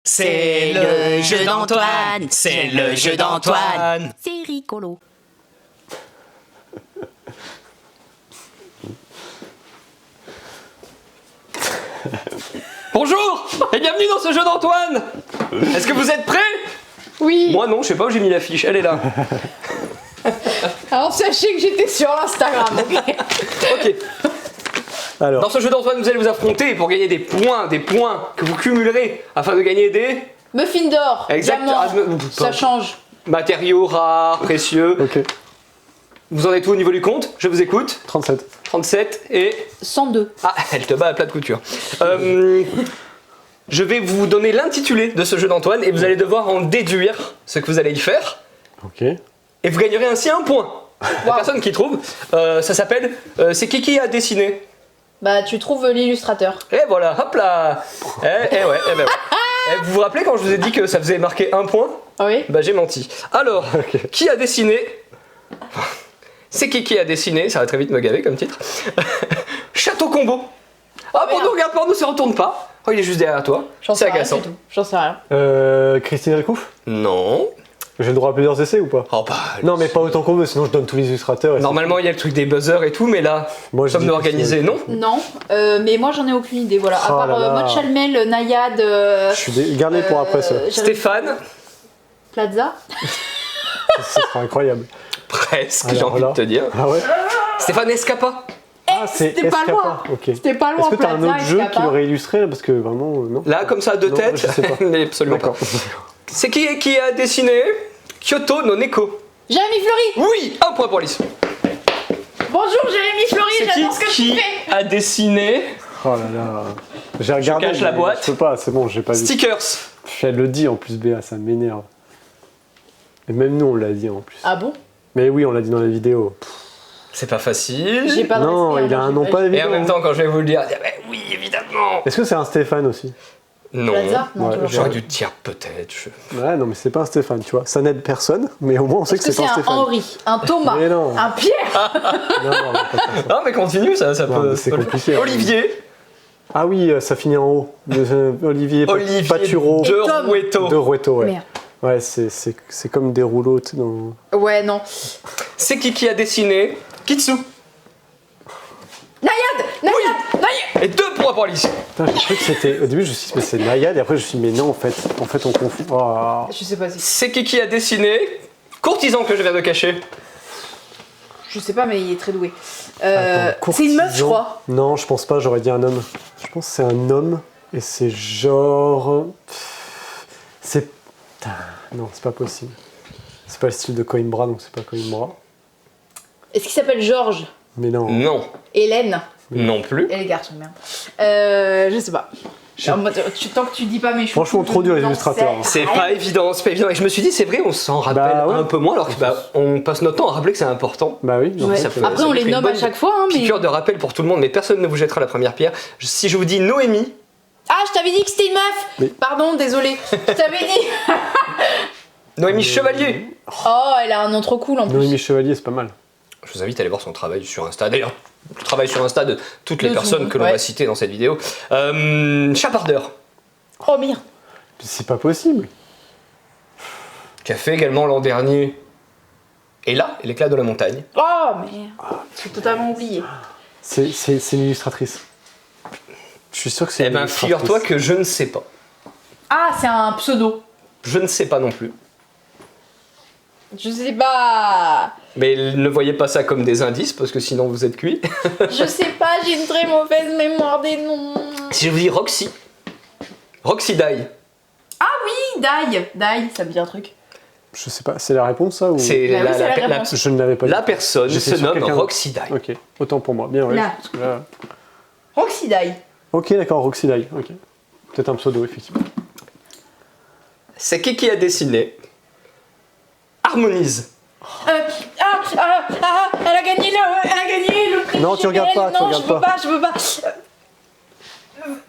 C'est le jeu d'Antoine, c'est le jeu d'Antoine. C'est rigolo. Bonjour et bienvenue dans ce jeu d'Antoine. Est-ce que vous êtes prêts? Oui. Moi non, je sais pas où j'ai mis la fiche, elle est là. Alors sachez que j'étais sur l'Instagram. Ok. Alors, Dans ce jeu d'Antoine, vous allez vous affronter pour gagner des points que vous cumulerez afin de gagner des Muffin d'or. Exact. Diamant. Ça change. matériaux rares, précieux. ok, Vous en êtes où au niveau du compte? Je vous écoute. 37. 37 et... 102. Ah, elle te bat à plat de couture. Je vais vous donner l'intitulé de ce jeu d'Antoine et vous allez devoir en déduire ce que vous allez y faire. Ok. Et vous gagnerez ainsi un point. La personne qui trouve, ça s'appelle C'est qui a dessiné. Bah tu trouves l'illustrateur. Et voilà, hop là. Eh ouais. Vous vous rappelez quand je vous ai dit que ça faisait marquer un point? Oui. Bah j'ai menti. Alors, Ok. qui a dessiné? C'est qui a dessiné? Ça va très vite me gaver comme titre. Château Combo. Ah bon, merde. nous regarde pas, nous se retourne pas. Oh, il est juste derrière toi. J'en sais C'est rien agaçant. du tout. J'en sais rien. Christine Ricouf. Non. J'ai le droit à plusieurs essais ou pas? Oh bah. Non, mais pas autant qu'on veut, sinon je donne tous les illustrateurs. et Normalement, il y a le truc des buzzers et tout, mais là, Moi, je sommes dis nous Christine organisés, non? Non, mais moi j'en ai aucune idée. Voilà. Oh À part là là. Maud Chalmel, Nayad, Je suis gardé pour après ça. Stéphane. Plaza. Ce sera incroyable. Presque, j'ai Alors envie là. de te dire. Ah ouais? Stéphane Escapa. Ah, c'est c'était pas Escapa. loin. Ok. C'était pas loin. Est-ce que t'as un Plaza, autre jeu Escapa. qui l'aurait illustré là? Parce que vraiment, non. Là, comme ça, de Non, tête. je sais pas. Mais absolument pas. D'accord. C'est qui a dessiné Kyoto no Neko? Jérémy Fleury. Oui, un point pour Alice. Bonjour Jérémy Fleury. C'est J'adore ce que tu qui fais. a dessiné Oh là là. J'ai regardé. cache la mais boîte. Je peux pas, c'est bon, j'ai pas vu. Stickers? Puis elle le dit en plus, Béa, ça m'énerve. Et même nous, on l'a dit en plus. Ah bon? Mais oui, on l'a dit dans la vidéo. C'est pas facile. J'ai pas de Non, respect, il a moi, un j'ai nom pas Et évident. en même temps, quand je vais vous le dire, oui, évidemment. Est-ce que c'est un Stéphane aussi? Non. Plaza. Non, Ouais, toujours J'aurais pas. dû te dire peut-être. Ouais, non, mais c'est pas un Stéphane, tu vois. Ça n'aide personne, mais au moins on sait Est-ce que que c'est c'est pas un un Stéphane. Henri, un Thomas, Mais non. un Pierre? Non, non, on va pas faire ça. Non, mais continue, ça Non, peut. mais c'est compliqué. Olivier. Ah oui, ça finit en haut. Olivier Paturo de Tom. Rouetto. de Rouetto, ouais. Merde. Ouais, c'est comme des rouleaux, tu sais, dans... Ouais, non. C'est qui a dessiné Kitsu? Nayad. Et 2 points pour Alice. Putain, j'ai cru que c'était... Au début, je me suis dit, mais c'est Nayad, et après, je me suis dit, mais non, en fait, on confond. Oh. Je sais pas si. C'est qui a dessiné Courtisan que je viens de cacher. Je sais pas, mais il est très doué. Attends, C'est une meuf, je courtisan. crois. Non, je pense pas, j'aurais dit un homme. Je pense que c'est un homme, et c'est genre... C'est... Putain, non, c'est pas possible. C'est pas le style de Coimbra, donc c'est pas Coimbra. Est-ce qu'il s'appelle Georges? Mais non. Non. Hélène? Non plus. Et les garçons, merde. Je sais pas. En mode, tant que tu dis pas mes choses. Franchement, trop dur, les illustrateurs. C'est pas évident, c'est pas évident. Et je me suis dit, c'est vrai, on s'en rappelle Bah ouais. un peu moins, alors que on passe notre temps à rappeler que c'est important. Bah oui, non, Ouais. ça peut- Après, ça on fait les une nomme à bonne chaque fois, hein, mais. Piqûre de rappel pour tout le monde, mais personne ne vous jettera la première pierre. Si je vous dis Noémie, Ah, je t'avais dit que c'était une meuf! Mais- Pardon, désolé. Je t'avais dit. Noémie Chevalier. Oh, elle a un nom trop cool en plus. Noémie Chevalier, c'est pas mal. Je vous invite à aller voir son travail sur Insta. D'ailleurs, le travail sur Insta de toutes les De tout personnes le monde, que l'on ouais. va citer dans cette vidéo. Chapardeur, Oh, merde. C'est pas possible. qui a fait également l'an dernier. Et là, l'éclat de la montagne. Oh, merde. J'ai totalement oublié. C'est une illustratrice. Je suis sûr que c'est Eh une ben, illustratrice. figure-toi que je ne sais pas. Ah, c'est un pseudo. Je ne sais pas non plus. Je sais pas. Mais ne voyez pas ça comme des indices, parce que sinon vous êtes cuits. Je sais pas, j'ai une très mauvaise mémoire des noms. Si je vous dis Roxy. Roxy Dye. Ah oui, Dai, ça me dit un truc. Je sais pas, c'est la réponse ça ou... C'est Bah oui, c'est la réponse. Je ne l'avais pas dit. la personne J'étais se sur nomme quelqu'un Roxy Dye. Ok, autant pour moi. Bien, ouais. Là. parce que là- Roxy Dai. Ok, d'accord, Roxy Dye. Ok. Peut-être un pseudo, effectivement. C'est qui a dessiné Harmonise. Elle a gagné le prix. Non, tu Gibel. regardes pas, tu Non, regardes je peux pas. pas, je peux pas.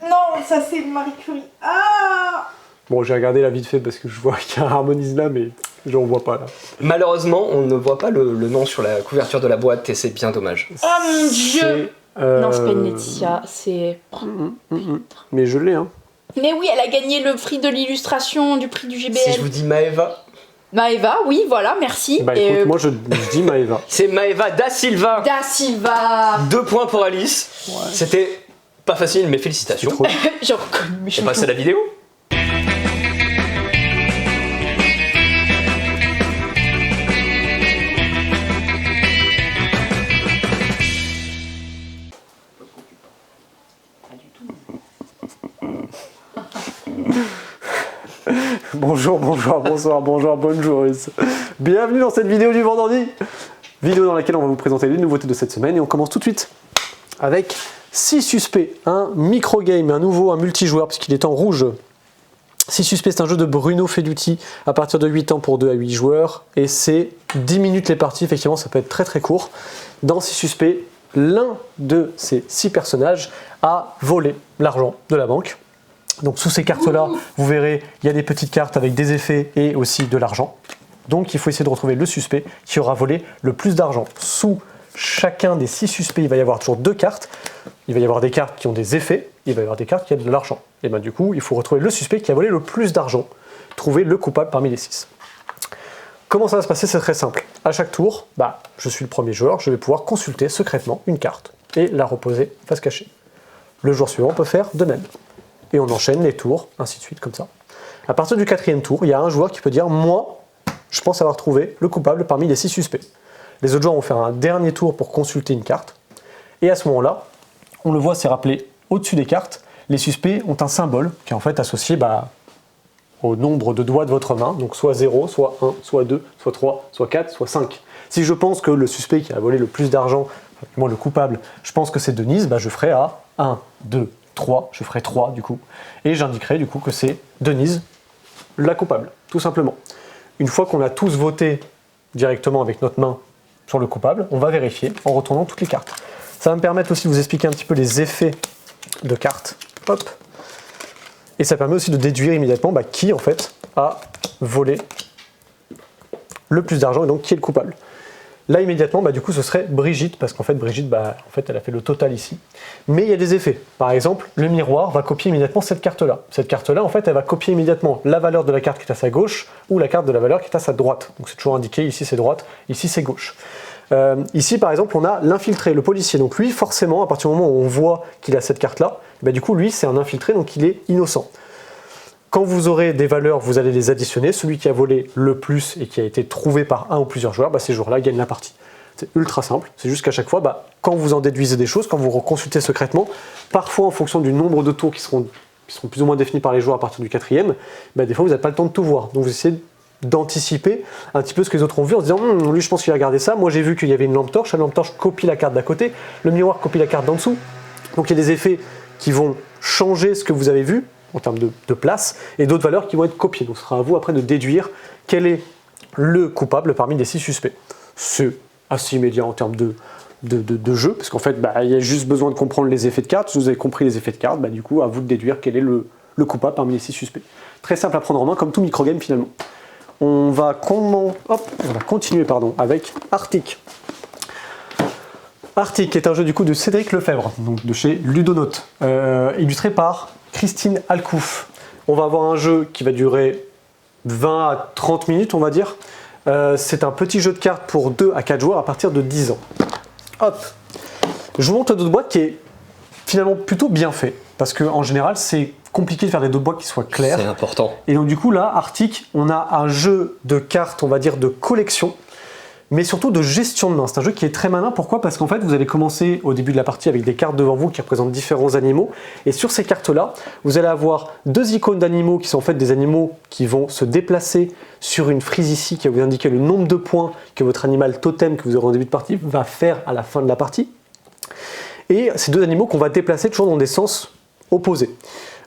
Non, ça c'est Marie Curie. Ah. Bon, j'ai regardé la vite fait parce que je vois qu'il y a un harmonise là, mais je ne vois pas là. Malheureusement, on ne voit pas le nom sur la couverture de la boîte et c'est bien dommage. Oh mon dieu. C'est, Non, c'est pas une Laetitia, c'est. Mais je l'ai, hein. Mais oui, elle a gagné le prix de l'illustration du prix du GBL. Si je vous dis Maeva. Maeva, oui, voilà, merci. Bah Et, écoute, moi je dis Maeva. C'est Maeva da Silva. Da Silva. 2 points pour Alice. C'était pas facile, mais félicitations. Trop. J'ai reconnu mes On passe à cheveux. la vidéo. Bonjour, bonjour, bonsoir, bonjour, bonjour. Bienvenue dans cette vidéo du vendredi. Vidéo dans laquelle on va vous présenter les nouveautés de cette semaine et on commence tout de suite avec 6 suspects, un micro-game, un nouveau, un multijoueur puisqu'il est en rouge. 6 suspects, c'est un jeu de Bruno Feduti à partir de 8 ans pour 2 à 8 joueurs et c'est 10 minutes les parties, effectivement ça peut être très très court. Dans 6 suspects, l'un de ces 6 personnages a volé l'argent de la banque. Donc sous ces cartes-là, vous verrez, il y a des petites cartes avec des effets et aussi de l'argent. Donc il faut essayer de retrouver le suspect qui aura volé le plus d'argent. Sous chacun des 6 suspects, il va y avoir toujours 2 cartes. Il va y avoir des cartes qui ont des effets, il va y avoir des cartes qui ont de l'argent. Et bien du coup, il faut retrouver le suspect qui a volé le plus d'argent, trouver le coupable parmi les 6. Comment ça va se passer? C'est très simple. À chaque tour, je suis le premier joueur, je vais pouvoir consulter secrètement une carte et la reposer face cachée. Le joueur suivant peut faire de même. Et on enchaîne les tours, ainsi de suite, comme ça. À partir du 4e tour, il y a un joueur qui peut dire « Moi, je pense avoir trouvé le coupable parmi les 6 suspects ». Les autres joueurs vont faire un dernier tour pour consulter une carte. Et à ce moment-là, on le voit, c'est rappelé au-dessus des cartes, les suspects ont un symbole qui est en fait associé au nombre de doigts de votre main. Donc soit 0, soit 1, soit 2, soit 3, soit 4, soit 5. Si je pense que le suspect qui a volé le plus d'argent, moi le coupable, je pense que c'est Denise, je ferai à 1, 2, 3, je ferai 3 du coup, et j'indiquerai du coup que c'est Denise, la coupable, tout simplement. Une fois qu'on a tous voté directement avec notre main sur le coupable, on va vérifier en retournant toutes les cartes. Ça va me permettre aussi de vous expliquer un petit peu les effets de cartes. Hop. Et ça permet aussi de déduire immédiatement qui en fait a volé le plus d'argent et donc qui est le coupable. Là, immédiatement, du coup, ce serait Brigitte, parce qu'en fait, Brigitte, elle a fait le total ici. Mais il y a des effets. Par exemple, le miroir va copier immédiatement cette carte-là. Cette carte-là, en fait, elle va copier immédiatement la valeur de la carte qui est à sa gauche ou la carte de la valeur qui est à sa droite. Donc, c'est toujours indiqué, ici c'est droite, ici c'est gauche. Ici, par exemple, on a l'infiltré, le policier. Donc lui, forcément, à partir du moment où on voit qu'il a cette carte-là, du coup, lui, c'est un infiltré, donc il est innocent. Quand vous aurez des valeurs, vous allez les additionner. Celui qui a volé le plus et qui a été trouvé par un ou plusieurs joueurs, ces joueurs-là gagnent la partie. C'est ultra simple. C'est juste qu'à chaque fois, quand vous en déduisez des choses, quand vous reconsultez secrètement, parfois en fonction du nombre de tours qui seront plus ou moins définis par les joueurs à partir du 4e, des fois vous n'avez pas le temps de tout voir. Donc vous essayez d'anticiper un petit peu ce que les autres ont vu en se disant lui je pense qu'il a regardé ça, moi j'ai vu qu'il y avait une lampe torche, la lampe torche copie la carte d'à côté, le miroir copie la carte d'en dessous. Donc il y a des effets qui vont changer ce que vous avez vu en termes de place, et d'autres valeurs qui vont être copiées. Donc ce sera à vous après de déduire quel est le coupable parmi les 6 suspects. C'est assez immédiat en termes de jeu, parce qu'en fait, il y a juste besoin de comprendre les effets de cartes. Si vous avez compris les effets de cartes, du coup, à vous de déduire quel est le coupable parmi les 6 suspects. Très simple à prendre en main, comme tout microgame finalement. On va continuer avec Arctic. Arctic est un jeu du coup de Cédric Lefebvre, donc de chez Ludonote, illustré par Christine Alcouf. On va avoir un jeu qui va durer 20 à 30 minutes, on va dire. C'est un petit jeu de cartes pour 2 à 4 joueurs à partir de 10 ans. Hop. Je vous montre le dos de boîte qui est finalement plutôt bien fait, parce qu'en général, c'est compliqué de faire des dos de boîte qui soient clairs. C'est important. Et donc du coup, là, Arctic, on a un jeu de cartes, on va dire, de collection, mais surtout de gestion de main. C'est un jeu qui est très malin. Pourquoi? Parce qu'en fait, vous allez commencer au début de la partie avec des cartes devant vous qui représentent différents animaux. Et sur ces cartes-là, vous allez avoir 2 icônes d'animaux qui sont en fait des animaux qui vont se déplacer sur une frise ici qui va vous indiquer le nombre de points que votre animal totem que vous aurez en début de partie va faire à la fin de la partie. Et ces 2 animaux qu'on va déplacer toujours dans des sens opposés.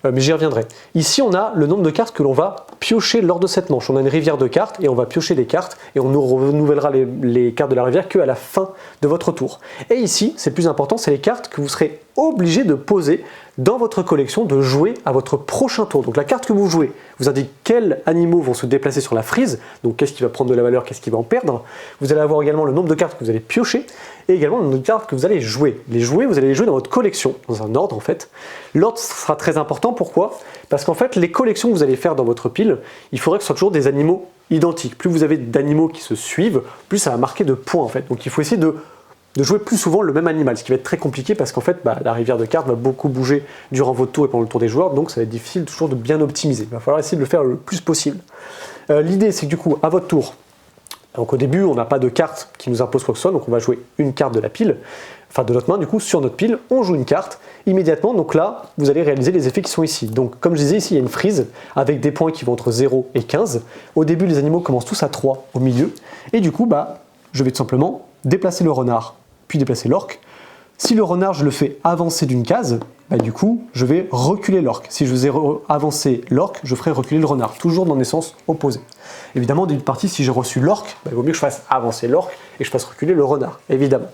Mais j'y reviendrai. Ici, on a le nombre de cartes que l'on va piocher lors de cette manche. On a une rivière de cartes et on va piocher des cartes et on nous renouvellera les cartes de la rivière qu'à la fin de votre tour. Et ici, c'est le plus important, c'est les cartes que vous serez obligé de poser dans votre collection, de jouer à votre prochain tour. Donc la carte que vous jouez vous indique quels animaux vont se déplacer sur la frise, donc qu'est-ce qui va prendre de la valeur, qu'est-ce qui va en perdre. Vous allez avoir également le nombre de cartes que vous allez piocher et également le nombre de cartes que vous allez jouer. Les jouer, vous allez les jouer dans votre collection, dans un ordre en fait. L'ordre sera très important, pourquoi? Parce qu'en fait, les collections que vous allez faire dans votre pile, il faudrait que ce soit toujours des animaux identiques. Plus vous avez d'animaux qui se suivent, plus ça va marquer de points en fait. Donc il faut essayer de jouer plus souvent le même animal, ce qui va être très compliqué parce qu'en fait, la rivière de cartes va beaucoup bouger durant votre tour et pendant le tour des joueurs, donc ça va être difficile toujours de bien optimiser. Il va falloir essayer de le faire le plus possible. L'idée, c'est que du coup, à votre tour, donc au début, on n'a pas de carte qui nous impose quoi que ce soit, donc on va jouer une carte de la pile, enfin de notre main, du coup, sur notre pile, on joue une carte immédiatement, donc là, vous allez réaliser les effets qui sont ici. Donc, comme je disais, ici, il y a une frise avec des points qui vont entre 0 et 15. Au début, les animaux commencent tous à 3 au milieu, et du coup, je vais tout simplement déplacer le renard, puis déplacer l'orque. Si le renard, je le fais avancer d'une case, du coup, je vais reculer l'orque. Si je faisais avancer l'orque, je ferai reculer le renard, toujours dans des sens opposés. Évidemment, au début de partie, si j'ai reçu l'orque, il vaut mieux que je fasse avancer l'orque et que je fasse reculer le renard, évidemment.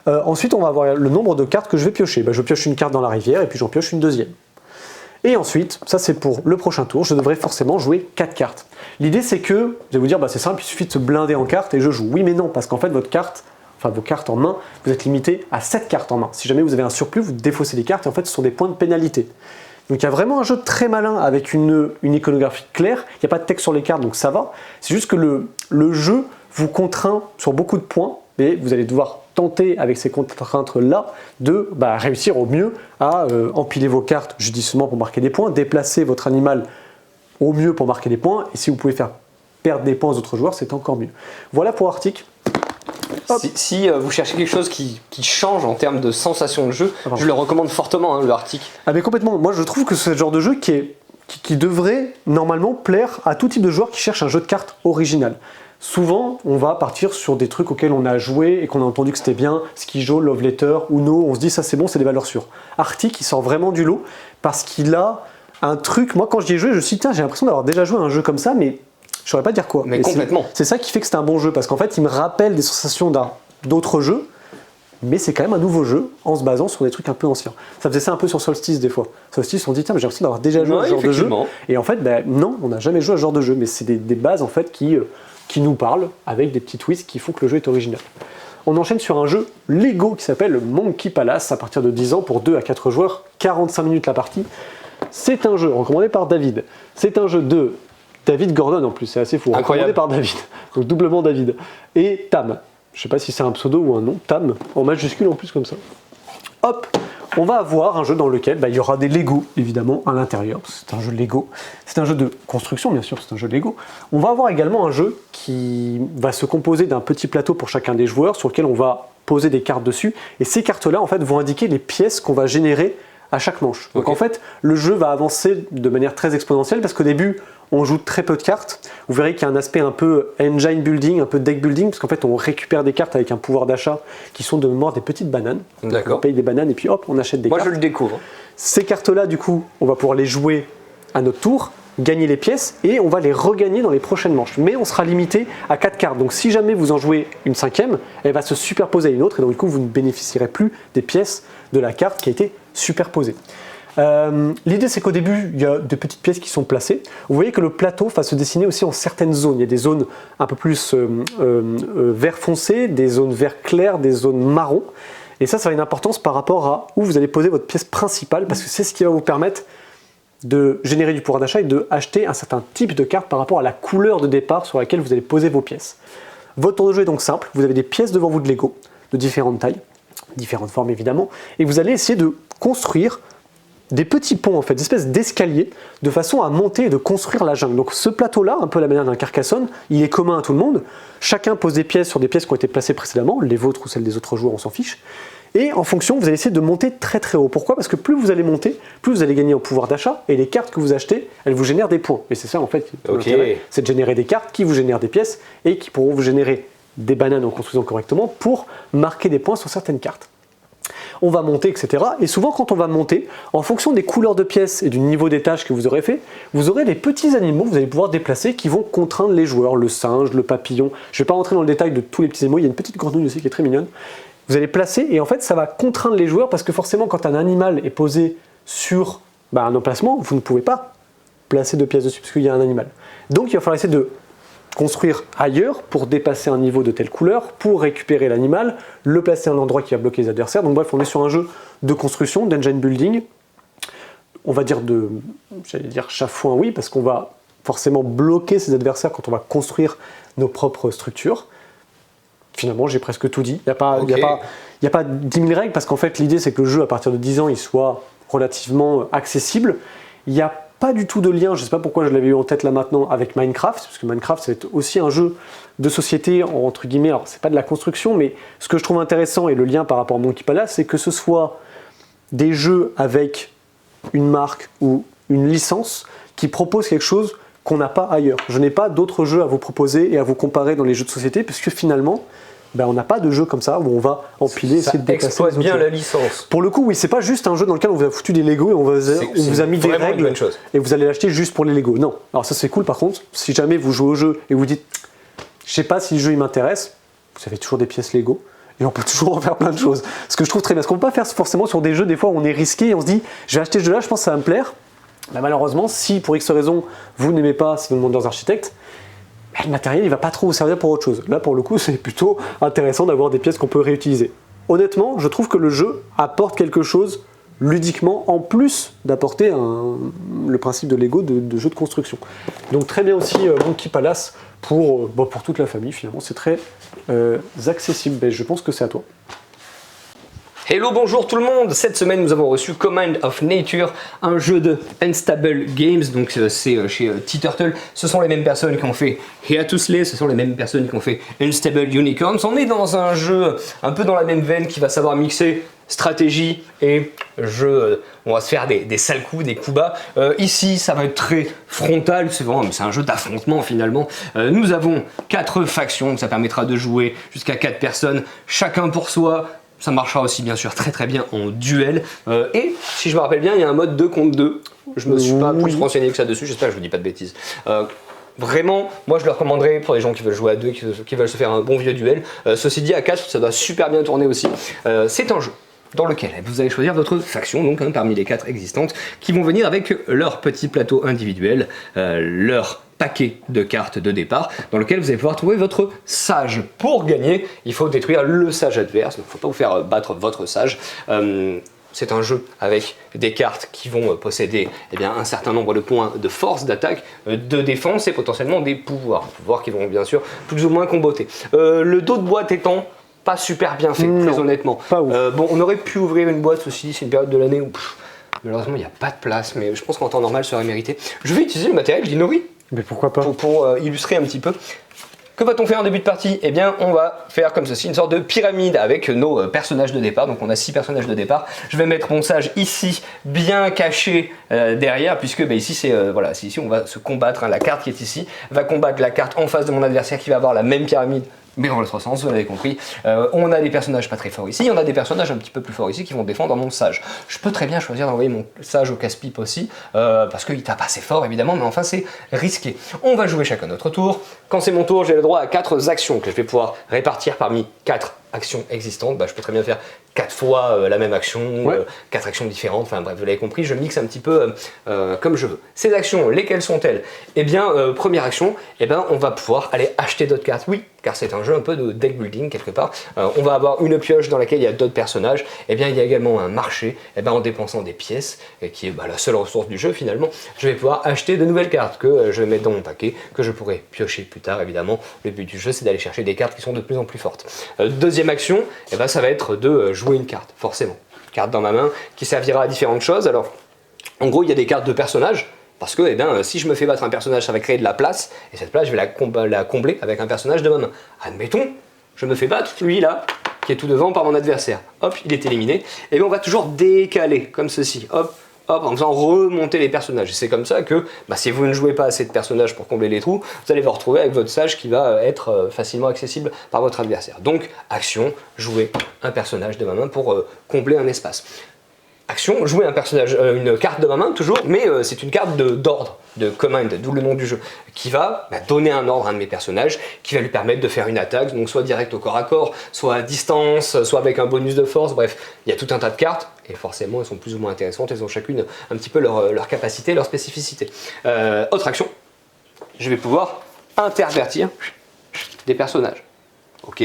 Ensuite, on va avoir le nombre de cartes que je vais piocher. Je pioche une carte dans la rivière et puis j'en pioche une deuxième. Et ensuite, ça c'est pour le prochain tour, je devrais forcément jouer 4 cartes. L'idée c'est que, vous allez vous dire, c'est simple, il suffit de se blinder en cartes et je joue. Oui mais non, parce qu'en fait vos cartes en main, vous êtes limité à 7 cartes en main. Si jamais vous avez un surplus, vous défaussez les cartes et en fait ce sont des points de pénalité. Donc il y a vraiment un jeu très malin avec une iconographie claire, il n'y a pas de texte sur les cartes donc ça va. C'est juste que le jeu vous contraint sur beaucoup de points et vous allez devoir tenter avec ces contraintes-là de réussir au mieux à empiler vos cartes judicieusement pour marquer des points, déplacer votre animal au mieux pour marquer des points et si vous pouvez faire perdre des points aux autres joueurs, c'est encore mieux. Voilà pour Arctic. Si vous cherchez quelque chose qui change en termes de sensation de jeu, je le recommande fortement, le Arctic. Ah mais complètement, moi je trouve que c'est le genre de jeu qui devrait normalement plaire à tout type de joueur qui cherche un jeu de cartes original. Souvent, on va partir sur des trucs auxquels on a joué et qu'on a entendu que c'était bien, Skijo, Love Letter, Uno, on se dit ça c'est bon, c'est des valeurs sûres. Arctic, il sort vraiment du lot parce qu'il a un truc, moi quand j'y ai joué, je me suis dit tiens, j'ai l'impression d'avoir déjà joué à un jeu comme ça, mais je saurais pas dire quoi. Mais complètement. C'est ça qui fait que c'est un bon jeu, parce qu'en fait, il me rappelle des sensations d'autres jeux, mais c'est quand même un nouveau jeu en se basant sur des trucs un peu anciens. Ça faisait ça un peu sur Solstice des fois. Solstice, on dit tiens, mais j'ai l'impression d'avoir déjà joué à ce genre de jeu. Et en fait, non, on n'a jamais joué à ce genre de jeu, mais c'est des bases en fait qui nous parlent avec des petits twists qui font que le jeu est original. On enchaîne sur un jeu Lego qui s'appelle Monkey Palace à partir de 10 ans pour 2 à 4 joueurs, 45 minutes la partie. C'est un jeu recommandé par David. C'est un jeu de David Gordon en plus, c'est assez fou. Recommandé par David, donc doublement David. Et Tam, je sais pas si c'est un pseudo ou un nom, Tam, en majuscule en plus comme ça. Hop, on va avoir un jeu dans lequel il y aura des Lego évidemment à l'intérieur, c'est un jeu Lego. C'est un jeu de construction bien sûr, c'est un jeu Lego. On va avoir également un jeu qui va se composer d'un petit plateau pour chacun des joueurs sur lequel on va poser des cartes dessus. Et ces cartes-là en fait vont indiquer les pièces qu'on va générer à chaque manche. Donc en fait, le jeu va avancer de manière très exponentielle parce qu'au début, on joue très peu de cartes. Vous verrez qu'il y a un aspect un peu engine building, un peu deck building, parce qu'en fait, on récupère des cartes avec un pouvoir d'achat qui sont de mémoire des petites bananes. D'accord. On paye des bananes et puis hop, on achète des cartes. Moi, je le découvre. Ces cartes-là, du coup, on va pouvoir les jouer à notre tour, gagner les pièces et on va les regagner dans les prochaines manches. Mais on sera limité à 4 cartes. Donc si jamais vous en jouez une cinquième, elle va se superposer à une autre et donc du coup, vous ne bénéficierez plus des pièces de la carte qui a été superposée. L'idée c'est qu'au début il y a des petites pièces qui sont placées. Vous voyez que le plateau va se dessiner aussi en certaines zones. Il y a des zones un peu plus vert foncé, des zones vert clair, des zones marron. Et ça a une importance par rapport à où vous allez poser votre pièce principale parce que c'est ce qui va vous permettre de générer du pouvoir d'achat et de acheter un certain type de carte par rapport à la couleur de départ sur laquelle vous allez poser vos pièces. Votre tour de jeu est donc simple. Vous avez des pièces devant vous de Lego de différentes tailles, différentes formes évidemment, et vous allez essayer de construire des petits ponts en fait, des espèces d'escaliers de façon à monter et de construire la jungle. Donc ce plateau-là, un peu à la manière d'un Carcassonne, il est commun à tout le monde. Chacun pose des pièces sur des pièces qui ont été placées précédemment, les vôtres ou celles des autres joueurs, on s'en fiche. Et en fonction, vous allez essayer de monter très très haut. Pourquoi? Parce que plus vous allez monter, plus vous allez gagner en pouvoir d'achat et les cartes que vous achetez, elles vous génèrent des points. Et c'est ça en fait, c'est de générer des cartes qui vous génèrent des pièces et qui pourront vous générer des bananes en construisant correctement pour marquer des points sur certaines cartes. On va monter, etc. Et souvent, quand on va monter, en fonction des couleurs de pièces et du niveau d'étage que vous aurez fait, vous aurez des petits animaux que vous allez pouvoir déplacer qui vont contraindre les joueurs. Le singe, le papillon. Je ne vais pas rentrer dans le détail de tous les petits animaux. Il y a une petite grenouille aussi qui est très mignonne. vous allez placer et en fait ça va contraindre les joueurs parce que forcément quand un animal est posé sur un emplacement, vous ne pouvez pas placer 2 pièces dessus parce qu'il y a un animal. Donc il va falloir essayer de construire ailleurs pour dépasser un niveau de telle couleur, pour récupérer l'animal, le placer à un endroit qui va bloquer les adversaires. Donc bref, on est sur un jeu de construction, d'engine building. On va dire chafouin, oui, parce qu'on va forcément bloquer ses adversaires quand on va construire nos propres structures. Finalement, j'ai presque tout dit. Il n'y a pas 10 000 règles parce qu'en fait, l'idée c'est que le jeu, à partir de 10 ans, il soit relativement accessible. Il n'y a pas du tout de lien, je ne sais pas pourquoi je l'avais eu en tête là maintenant, avec Minecraft, parce que Minecraft, c'est aussi un jeu de société, entre guillemets, alors c'est pas de la construction, mais ce que je trouve intéressant et le lien par rapport à Monkey Palace, c'est que ce soit des jeux avec une marque ou une licence qui proposent quelque chose qu'on n'a pas ailleurs. Je n'ai pas d'autres jeux à vous proposer et à vous comparer dans les jeux de société, puisque finalement, on n'a pas de jeu comme ça où on va empiler, essayer de dépasser. Ça exploite bien la licence. Pour le coup, oui, c'est pas juste un jeu dans lequel on vous a foutu des Lego et on vous a mis des règles et vous allez l'acheter juste pour les Lego. Non. Alors ça c'est cool par contre, si jamais vous jouez au jeu et vous dites je sais pas si le jeu il m'intéresse, vous avez toujours des pièces Lego et on peut toujours en faire plein de choses. Ce que je trouve très bien, parce qu'on peut pas faire forcément sur des jeux des fois où on est risqué et on se dit je vais acheter ce jeu là, je pense que ça va me plaire. Malheureusement, si pour X raison vous n'aimez pas, si vous demandez aux architectes, le matériel il va pas trop vous servir pour autre chose. Là pour le coup c'est plutôt intéressant d'avoir des pièces qu'on peut réutiliser. Honnêtement je trouve que le jeu apporte quelque chose ludiquement en plus d'apporter le principe de Lego de jeu de construction. Donc très bien aussi Monkey Palace pour toute la famille finalement, c'est très accessible. Je pense que c'est à toi. Hello, bonjour tout le monde. Cette semaine, nous avons reçu Command of Nature, un jeu de Unstable Games. Donc, c'est chez T-Turtle. Ce sont les mêmes personnes qui ont fait Here to Slay. Ce sont les mêmes personnes qui ont fait Unstable Unicorns. On est dans un jeu un peu dans la même veine qui va savoir mixer stratégie et jeu. On va se faire des sales coups, des coups bas. Ici, ça va être très frontal. C'est un jeu d'affrontement finalement. Nous avons 4 factions. Donc ça permettra de jouer jusqu'à 4 personnes, chacun pour soi. Ça marchera aussi bien sûr très très bien en duel. Et si je me rappelle bien, il y a un mode 2 contre 2. Je me suis pas plus renseigné que ça dessus, j'espère que je vous dis pas de bêtises. Vraiment, moi je le recommanderais pour les gens qui veulent jouer à 2, qui veulent se faire un bon vieux duel. Ceci dit, à 4, ça doit super bien tourner aussi. C'est un jeu dans lequel vous allez choisir votre faction, donc parmi les 4 existantes, qui vont venir avec leur petit plateau individuel, leur paquet de cartes de départ, dans lequel vous allez pouvoir trouver votre sage. Pour gagner, il faut détruire le sage adverse, donc il ne faut pas vous faire battre votre sage. C'est un jeu avec des cartes qui vont posséder un certain nombre de points de force, d'attaque, de défense et potentiellement des pouvoirs qui vont bien sûr plus ou moins comboter. Le dos de boîte étant pas super bien fait, très honnêtement. On aurait pu ouvrir une boîte aussi, c'est une période de l'année où malheureusement il n'y a pas de place, mais je pense qu'en temps normal ça aurait mérité. Je vais utiliser le matériel d'Inori. Mais pourquoi pas pour illustrer un petit peu. Que va-t-on faire en début de partie? Eh bien, on va faire comme ceci, une sorte de pyramide avec nos personnages de départ. Donc, on a 6 personnages de départ. Je vais mettre mon sage ici, bien caché derrière, puisque ici, ici, on va se combattre. La carte qui est ici va combattre la carte en face de mon adversaire qui va avoir la même pyramide, mais dans l'autre sens, vous l'avez compris. On a des personnages pas très forts ici, on a des personnages un petit peu plus forts ici qui vont défendre mon sage. Je peux très bien choisir d'envoyer mon sage au casse-pipe aussi, parce qu'il tape assez fort évidemment, mais enfin c'est risqué. On va jouer chacun notre tour. Quand c'est mon tour, j'ai le droit à 4 actions que je vais pouvoir répartir parmi 4 actions existantes. Je peux très bien faire 4 fois la même action, 4 actions différentes, enfin bref, vous l'avez compris, je mixe un petit peu comme je veux. Ces actions, lesquelles sont-elles? Eh bien, première action, on va pouvoir aller acheter d'autres cartes, oui, car c'est un jeu un peu de deck building quelque part. On va avoir une pioche dans laquelle il y a d'autres personnages, il y a également un marché, en dépensant des pièces, qui est la seule ressource du jeu finalement, je vais pouvoir acheter de nouvelles cartes que je vais mettre dans mon paquet, que je pourrai piocher plus tard évidemment. Le but du jeu c'est d'aller chercher des cartes qui sont de plus en plus fortes. Deuxième action, ça va être de jouer une carte, forcément. Une carte dans ma main qui servira à différentes choses. Alors, en gros, il y a des cartes de personnages, parce que si je me fais battre un personnage, ça va créer de la place, et cette place, je vais la combler avec un personnage de ma main. Admettons, je me fais battre, lui là, qui est tout devant par mon adversaire. Hop, il est éliminé. Et bien on va toujours décaler, comme ceci. Hop, hop, en faisant remonter les personnages. Et c'est comme ça que, si vous ne jouez pas assez de personnages pour combler les trous, vous allez vous retrouver avec votre sage qui va être facilement accessible par votre adversaire. Donc, action, jouer un personnage de ma main pour combler un espace. action, jouer un personnage, une carte de ma main toujours, mais c'est une carte d'ordre, de command, d'où le nom du jeu, qui va donner un ordre à un de mes personnages, qui va lui permettre de faire une attaque, donc soit direct au corps à corps, soit à distance, soit avec un bonus de force, bref, il y a tout un tas de cartes, et forcément elles sont plus ou moins intéressantes, elles ont chacune un petit peu leur capacité, leur spécificité. Autre action, je vais pouvoir intervertir des personnages. Ok,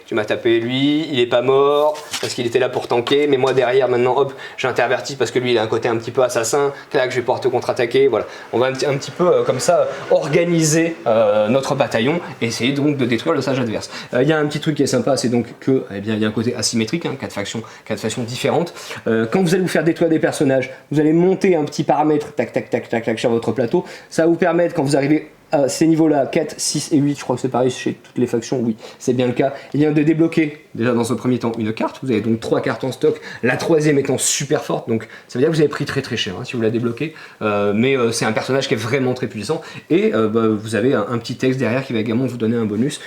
tu m'as tapé lui, il est pas mort parce qu'il était là pour tanker, mais moi derrière maintenant hop, j'intervertis parce que lui il a un côté un petit peu assassin, clac, je vais pouvoir te contre-attaquer, voilà. On va un petit peu comme ça organiser notre bataillon et essayer donc de détruire le sage adverse. Il y a un petit truc qui est sympa, c'est donc que eh bien, il y a un côté asymétrique, hein, quatre factions différentes. Quand vous allez vous faire détruire des personnages, vous allez monter un petit paramètre, tac tac tac tac tac sur votre plateau, ça va vous permettre quand vous arrivez à ces niveaux-là, 4, 6 et 8, je crois que c'est pareil chez toutes les factions, oui, c'est bien le cas, il vient de débloquer, déjà dans un premier temps, une carte, vous avez donc 3 cartes en stock, la troisième étant super forte, donc ça veut dire que vous avez pris très très cher hein, si vous la débloquez, mais c'est un personnage qui est vraiment très puissant, et vous avez un petit texte derrière qui va également vous donner un bonus.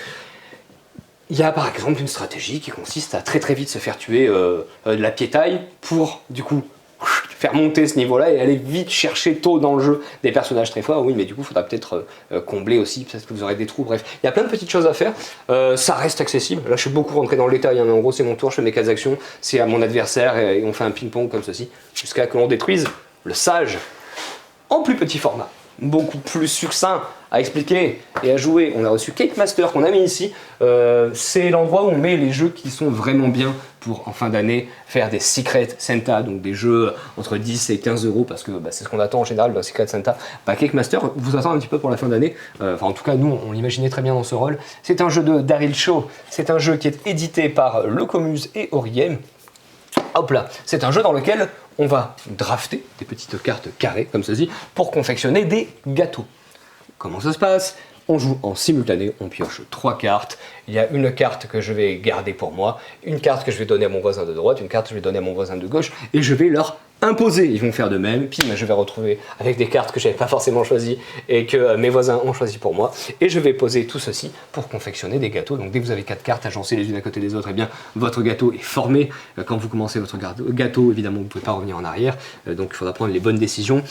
Il y a par exemple une stratégie qui consiste à très très vite se faire tuer de la piétaille pour, du coup, faire monter ce niveau-là et aller vite chercher tôt dans le jeu des personnages très forts. Oui, mais du coup, il faudra peut-être combler aussi, peut-être que vous aurez des trous, bref. Il y a plein de petites choses à faire. Ça reste accessible. Là, je suis beaucoup rentré dans le détail, hein, mais en gros, c'est mon tour, je fais mes 4 actions, c'est à mon adversaire et on fait un ping-pong comme ceci, jusqu'à que l'on détruise le sage en plus petit format. Beaucoup plus succinct à expliquer et à jouer. On a reçu Cake Master qu'on a mis ici. C'est l'endroit où on met les jeux qui sont vraiment bien pour en fin d'année faire des Secret Santa, donc des jeux entre 10 et 15 euros parce que c'est ce qu'on attend en général dans Secret Santa. Cake Master vous attend un petit peu pour la fin d'année. Enfin, en tout cas, nous, on l'imaginait très bien dans ce rôle. C'est un jeu de Daryl Shaw. C'est un jeu qui est édité par Locomuse et Oriem. Hop là, c'est un jeu dans lequel on va drafter des petites cartes carrées comme ceci pour confectionner des gâteaux. Comment ça se passe? On joue en simultané, on pioche 3 cartes. Il y a une carte que je vais garder pour moi, une carte que je vais donner à mon voisin de droite, une carte que je vais donner à mon voisin de gauche, et je vais leur imposer. Ils vont faire de même, puis je vais retrouver avec des cartes que je n'avais pas forcément choisies et que mes voisins ont choisi pour moi, et je vais poser tout ceci pour confectionner des gâteaux. Donc dès que vous avez 4 cartes agencées les unes à côté des autres, eh bien votre gâteau est formé. Quand vous commencez votre gâteau, évidemment vous ne pouvez pas revenir en arrière, donc il faudra prendre les bonnes décisions.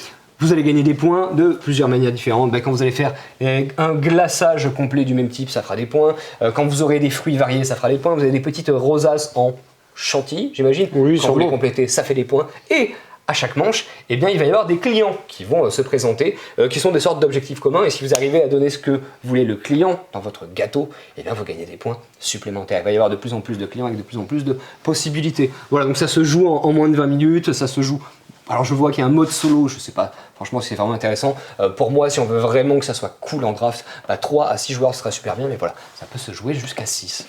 Vous allez gagner des points de plusieurs manières différentes. Quand vous allez faire un glaçage complet du même type, ça fera des points. Quand vous aurez des fruits variés, ça fera des points. Vous avez des petites rosaces en chantilly, j'imagine. Oui, quand vous les complétez, ça fait des points. Et à chaque manche, eh bien, il va y avoir des clients qui vont se présenter, qui sont des sortes d'objectifs communs. Et si vous arrivez à donner ce que voulait le client dans votre gâteau, eh bien, vous gagnez des points supplémentaires. Il va y avoir de plus en plus de clients avec de plus en plus de possibilités. Voilà, donc ça se joue en moins de 20 minutes, ça se joue. Alors je vois qu'il y a un mode solo, je sais pas, franchement c'est vraiment intéressant. Pour moi, si on veut vraiment que ça soit cool en draft, 3 à 6 joueurs ce sera super bien, mais voilà, ça peut se jouer jusqu'à 6.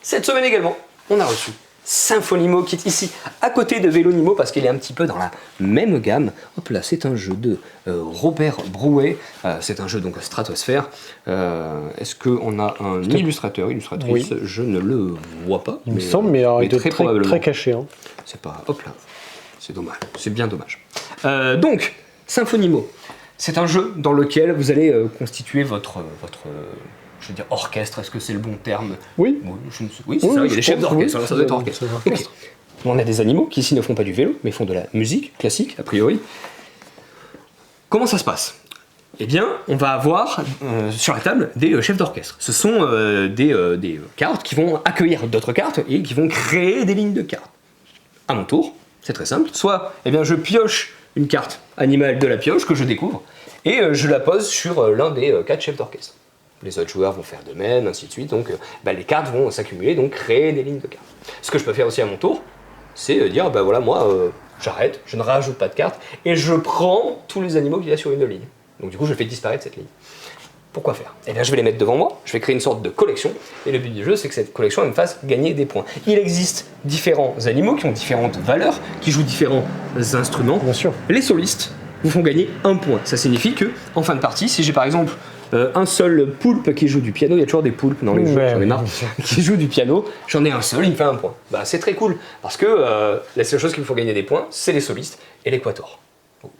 Cette semaine également, on a reçu Symphonimo qui est ici à côté de Vélonimo parce qu'il est un petit peu dans la même gamme. Hop là, c'est un jeu de Robert Brouet, c'est un jeu donc Stratosphère. Est-ce qu'on a un illustrateur, illustratrice? Oui. Je ne le vois pas. Il me semble, mais il est très caché. Hein. C'est pas... Hop là. C'est dommage, c'est bien dommage. Donc, Symphonimo, c'est un jeu dans lequel vous allez constituer votre je veux dire orchestre, est-ce que c'est le bon terme? Oui. Oui, c'est ça, il y a des chefs d'orchestre, alors ça doit être orchestre. Okay. On a des animaux qui ici ne font pas du vélo, mais font de la musique classique, a priori. Comment ça se passe? Eh bien, on va avoir sur la table des chefs d'orchestre. Ce sont des cartes qui vont accueillir d'autres cartes et qui vont créer des lignes de cartes. À mon tour, c'est très simple. Soit, eh bien, je pioche une carte animale de la pioche que je découvre et je la pose sur l'un des 4 chefs d'orchestre. Les autres joueurs vont faire de même, ainsi de suite. Donc, les cartes vont s'accumuler, donc créer des lignes de cartes. Ce que je peux faire aussi à mon tour, c'est dire, voilà, moi, j'arrête, je ne rajoute pas de cartes et je prends tous les animaux qu'il y a sur une ligne. Donc, du coup, je fais disparaître cette ligne. Pourquoi faire? Eh bien, je vais les mettre devant moi, je vais créer une sorte de collection, et le but du jeu, c'est que cette collection elle me fasse gagner des points. Il existe différents animaux qui ont différentes valeurs, qui jouent différents instruments. Bien sûr. Les solistes vous font gagner 1 point. Ça signifie que, en fin de partie, si j'ai par exemple un seul poulpe qui joue du piano, il y a toujours des poulpes dans les jeux, j'en ai marre, qui joue du piano, j'en ai un seul, il me fait 1 point. C'est très cool, parce que la seule chose qui me faut gagner des points, c'est les solistes et l'équator.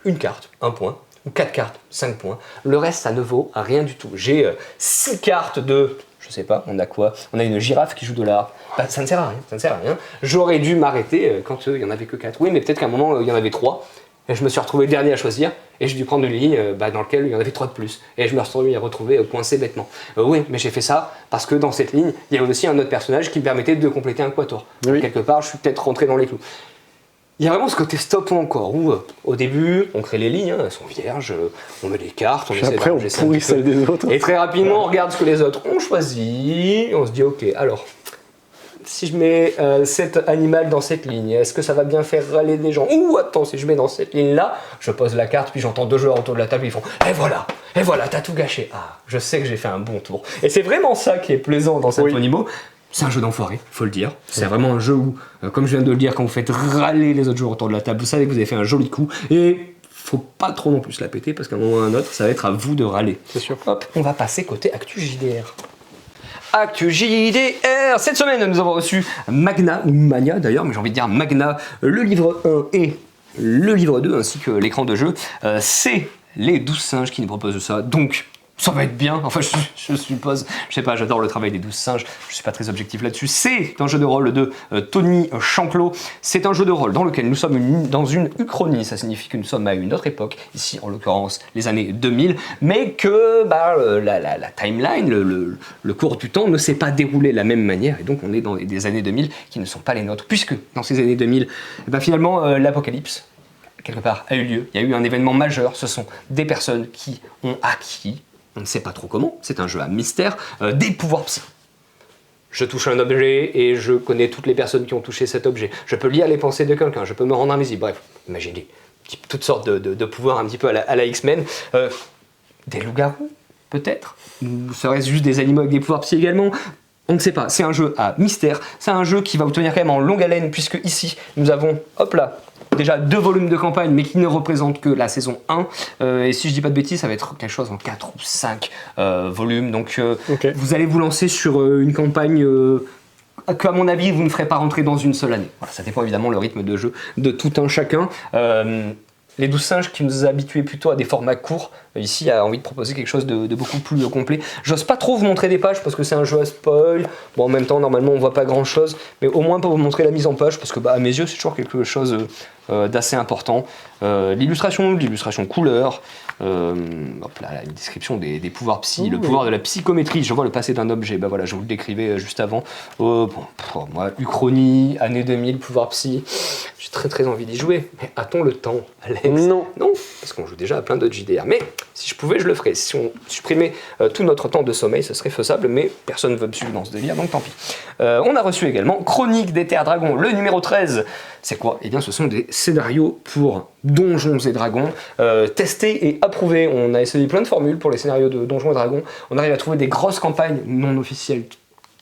Une carte, 1 point. Ou 4 cartes, 5 points. Le reste, ça ne vaut rien du tout. J'ai 6 cartes de, Je sais pas, on a quoi? On a une girafe qui joue de l'art. Bah, ça ne sert à rien, ça ne sert à rien. J'aurais dû m'arrêter quand il y en avait que 4. Oui, mais peut-être qu'à un moment, il y en avait 3. Et je me suis retrouvé le dernier à choisir. Et j'ai dû prendre une ligne dans laquelle il y en avait 3 de plus. Et je me suis retrouvé coincé bêtement. Oui, mais j'ai fait ça parce que dans cette ligne, il y avait aussi un autre personnage qui me permettait de compléter un quator. Oui. Donc, quelque part, je suis peut-être rentré dans les clous. Il y a vraiment ce côté stop ou encore, où au début, on crée les lignes, elles sont vierges, on met les cartes, on Puis essaie après, on d'arranger ça un pourrit petit peu. celle des autres. Et très rapidement, on regarde ce que les autres ont choisi, et on se dit ok, alors, si je mets cet animal dans cette ligne, est-ce que ça va bien faire râler des gens? Ou attends, si je mets dans cette ligne-là, je pose la carte, puis j'entends 2 joueurs autour de la table, ils font et voilà, t'as tout gâché. Ah, je sais que j'ai fait un bon tour. Et c'est vraiment ça qui est plaisant dans Saponimo. C'est un jeu d'enfoiré, faut le dire. C'est vraiment un jeu où, comme je viens de le dire, quand vous faites râler les autres joueurs autour de la table, vous savez que vous avez fait un joli coup, et faut pas trop non plus se la péter, parce qu'à un moment ou à un autre, ça va être à vous de râler. C'est sûr. Hop, on va passer côté Actu JDR. Actu JDR. Cette semaine, nous avons reçu Magna, ou Mania d'ailleurs, mais j'ai envie de dire Magna, le livre 1 et le livre 2, ainsi que l'écran de jeu. C'est les 12 singes qui nous proposent ça, donc ça va être bien, enfin je suppose, je sais pas, j'adore le travail des 12 singes, je suis pas très objectif là-dessus. C'est un jeu de rôle de Tony Chanclot, c'est un jeu de rôle dans lequel nous sommes dans une uchronie, ça signifie que nous sommes à une autre époque, ici en l'occurrence les années 2000, mais que la timeline, le cours du temps ne s'est pas déroulé de la même manière, et donc on est dans des années 2000 qui ne sont pas les nôtres, puisque dans ces années 2000, finalement l'apocalypse, quelque part, a eu lieu, il y a eu un événement majeur, ce sont des personnes qui ont acquis, on ne sait pas trop comment, c'est un jeu à mystère, des pouvoirs psy. Je touche un objet et je connais toutes les personnes qui ont touché cet objet. Je peux lire les pensées de quelqu'un, je peux me rendre invisible. Bref, imaginez toutes sortes de pouvoirs un petit peu à la X-Men. Des loups-garous, peut-être? Ou serait-ce juste des animaux avec des pouvoirs psy également? On ne sait pas, c'est un jeu à mystère, c'est un jeu qui va vous tenir quand même en longue haleine, puisque ici, nous avons, hop là, déjà 2 volumes de campagne, mais qui ne représentent que la saison 1. Et si je dis pas de bêtises, ça va être quelque chose en 4 ou 5 volumes. Donc Ok. vous allez vous lancer sur une campagne que, à mon avis, vous ne ferez pas rentrer dans une seule année. Voilà, ça dépend évidemment le rythme de jeu de tout un chacun. Les 12 singes qui nous habituaient plutôt à des formats courts, ici a envie de proposer quelque chose de beaucoup plus complet. J'ose pas trop vous montrer des pages parce que c'est un jeu à spoil. Bon, en même temps, normalement, on voit pas grand chose, mais au moins pour vous montrer la mise en page, parce que à mes yeux, c'est toujours quelque chose d'assez important. L'illustration couleur, hop là, une description des pouvoirs psy, le pouvoir de la psychométrie. Je vois le passé d'un objet, voilà, je vous le décrivais juste avant. Bon, pour moi, uchronie, année 2000, pouvoir psy, j'ai très envie d'y jouer, mais a-t-on le temps, Alex? Non. Non, parce qu'on joue déjà à plein d'autres JDR. Mais si je pouvais, je le ferais. Si on supprimait tout notre temps de sommeil, ce serait faisable, mais personne ne veut me suivre dans ce délire, donc tant pis. On a reçu également Chronique des Terres Dragons, le numéro 13. C'est quoi? Eh bien, ce sont des scénarios pour Donjons et Dragons, testés et approuvés. On a essayé plein de formules pour les scénarios de Donjons et Dragons. On arrive à trouver des grosses campagnes non officielles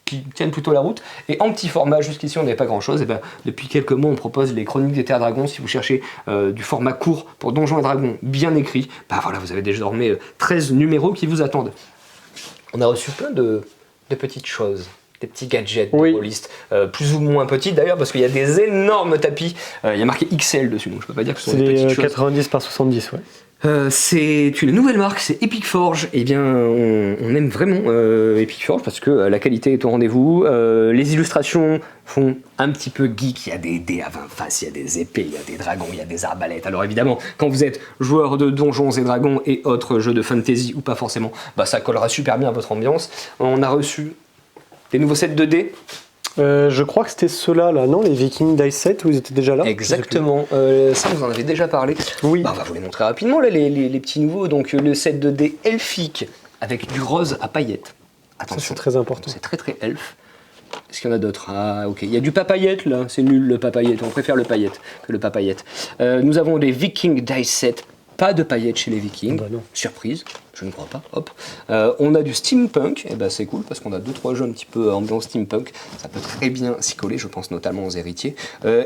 qui tiennent plutôt la route, et en petit format, jusqu'ici on n'avait pas grand chose, et depuis quelques mois on propose les Chroniques des Terres Dragons. Si vous cherchez du format court pour Donjons et Dragons bien écrit, voilà, vous avez désormais 13 numéros qui vous attendent. On a reçu plein de petites choses, des petits gadgets de rôlistes, plus ou moins petits d'ailleurs, parce qu'il y a des énormes tapis, il y a marqué XL dessus, donc je peux pas dire que ce sont des petites choses. 90 par 70, ouais. C'est une nouvelle marque, c'est Epic Forge. Eh bien, on aime vraiment Epic Forge parce que la qualité est au rendez-vous. Les illustrations font un petit peu geek. Il y a des dés à 20 faces, il y a des épées, il y a des dragons, il y a des arbalètes. Alors évidemment, quand vous êtes joueur de Donjons et Dragons et autres jeux de fantasy ou pas forcément, ça collera super bien à votre ambiance. On a reçu des nouveaux sets de dés. Je crois que c'était ceux-là, là, non? Les Viking Dice Set, où ils étaient déjà là? Exactement, ça vous en avez déjà parlé. Oui. On va vous les montrer rapidement, là, les petits nouveaux. Donc le set de dés elfique avec du rose à paillettes. Ça, Attention, c'est très important. c'est très elfe. Est-ce qu'il y en a d'autres? Ah, ok. Il y a du papayette là, c'est nul le papayette. On préfère le paillette que le papayette. Nous avons des Viking Dice Set. Pas de paillettes chez les Vikings. Non. Surprise, je ne crois pas. Hop. On a du steampunk, et c'est cool parce qu'on a 2-3 jeux un petit peu ambiance steampunk. Ça peut très bien s'y coller, je pense notamment aux héritiers.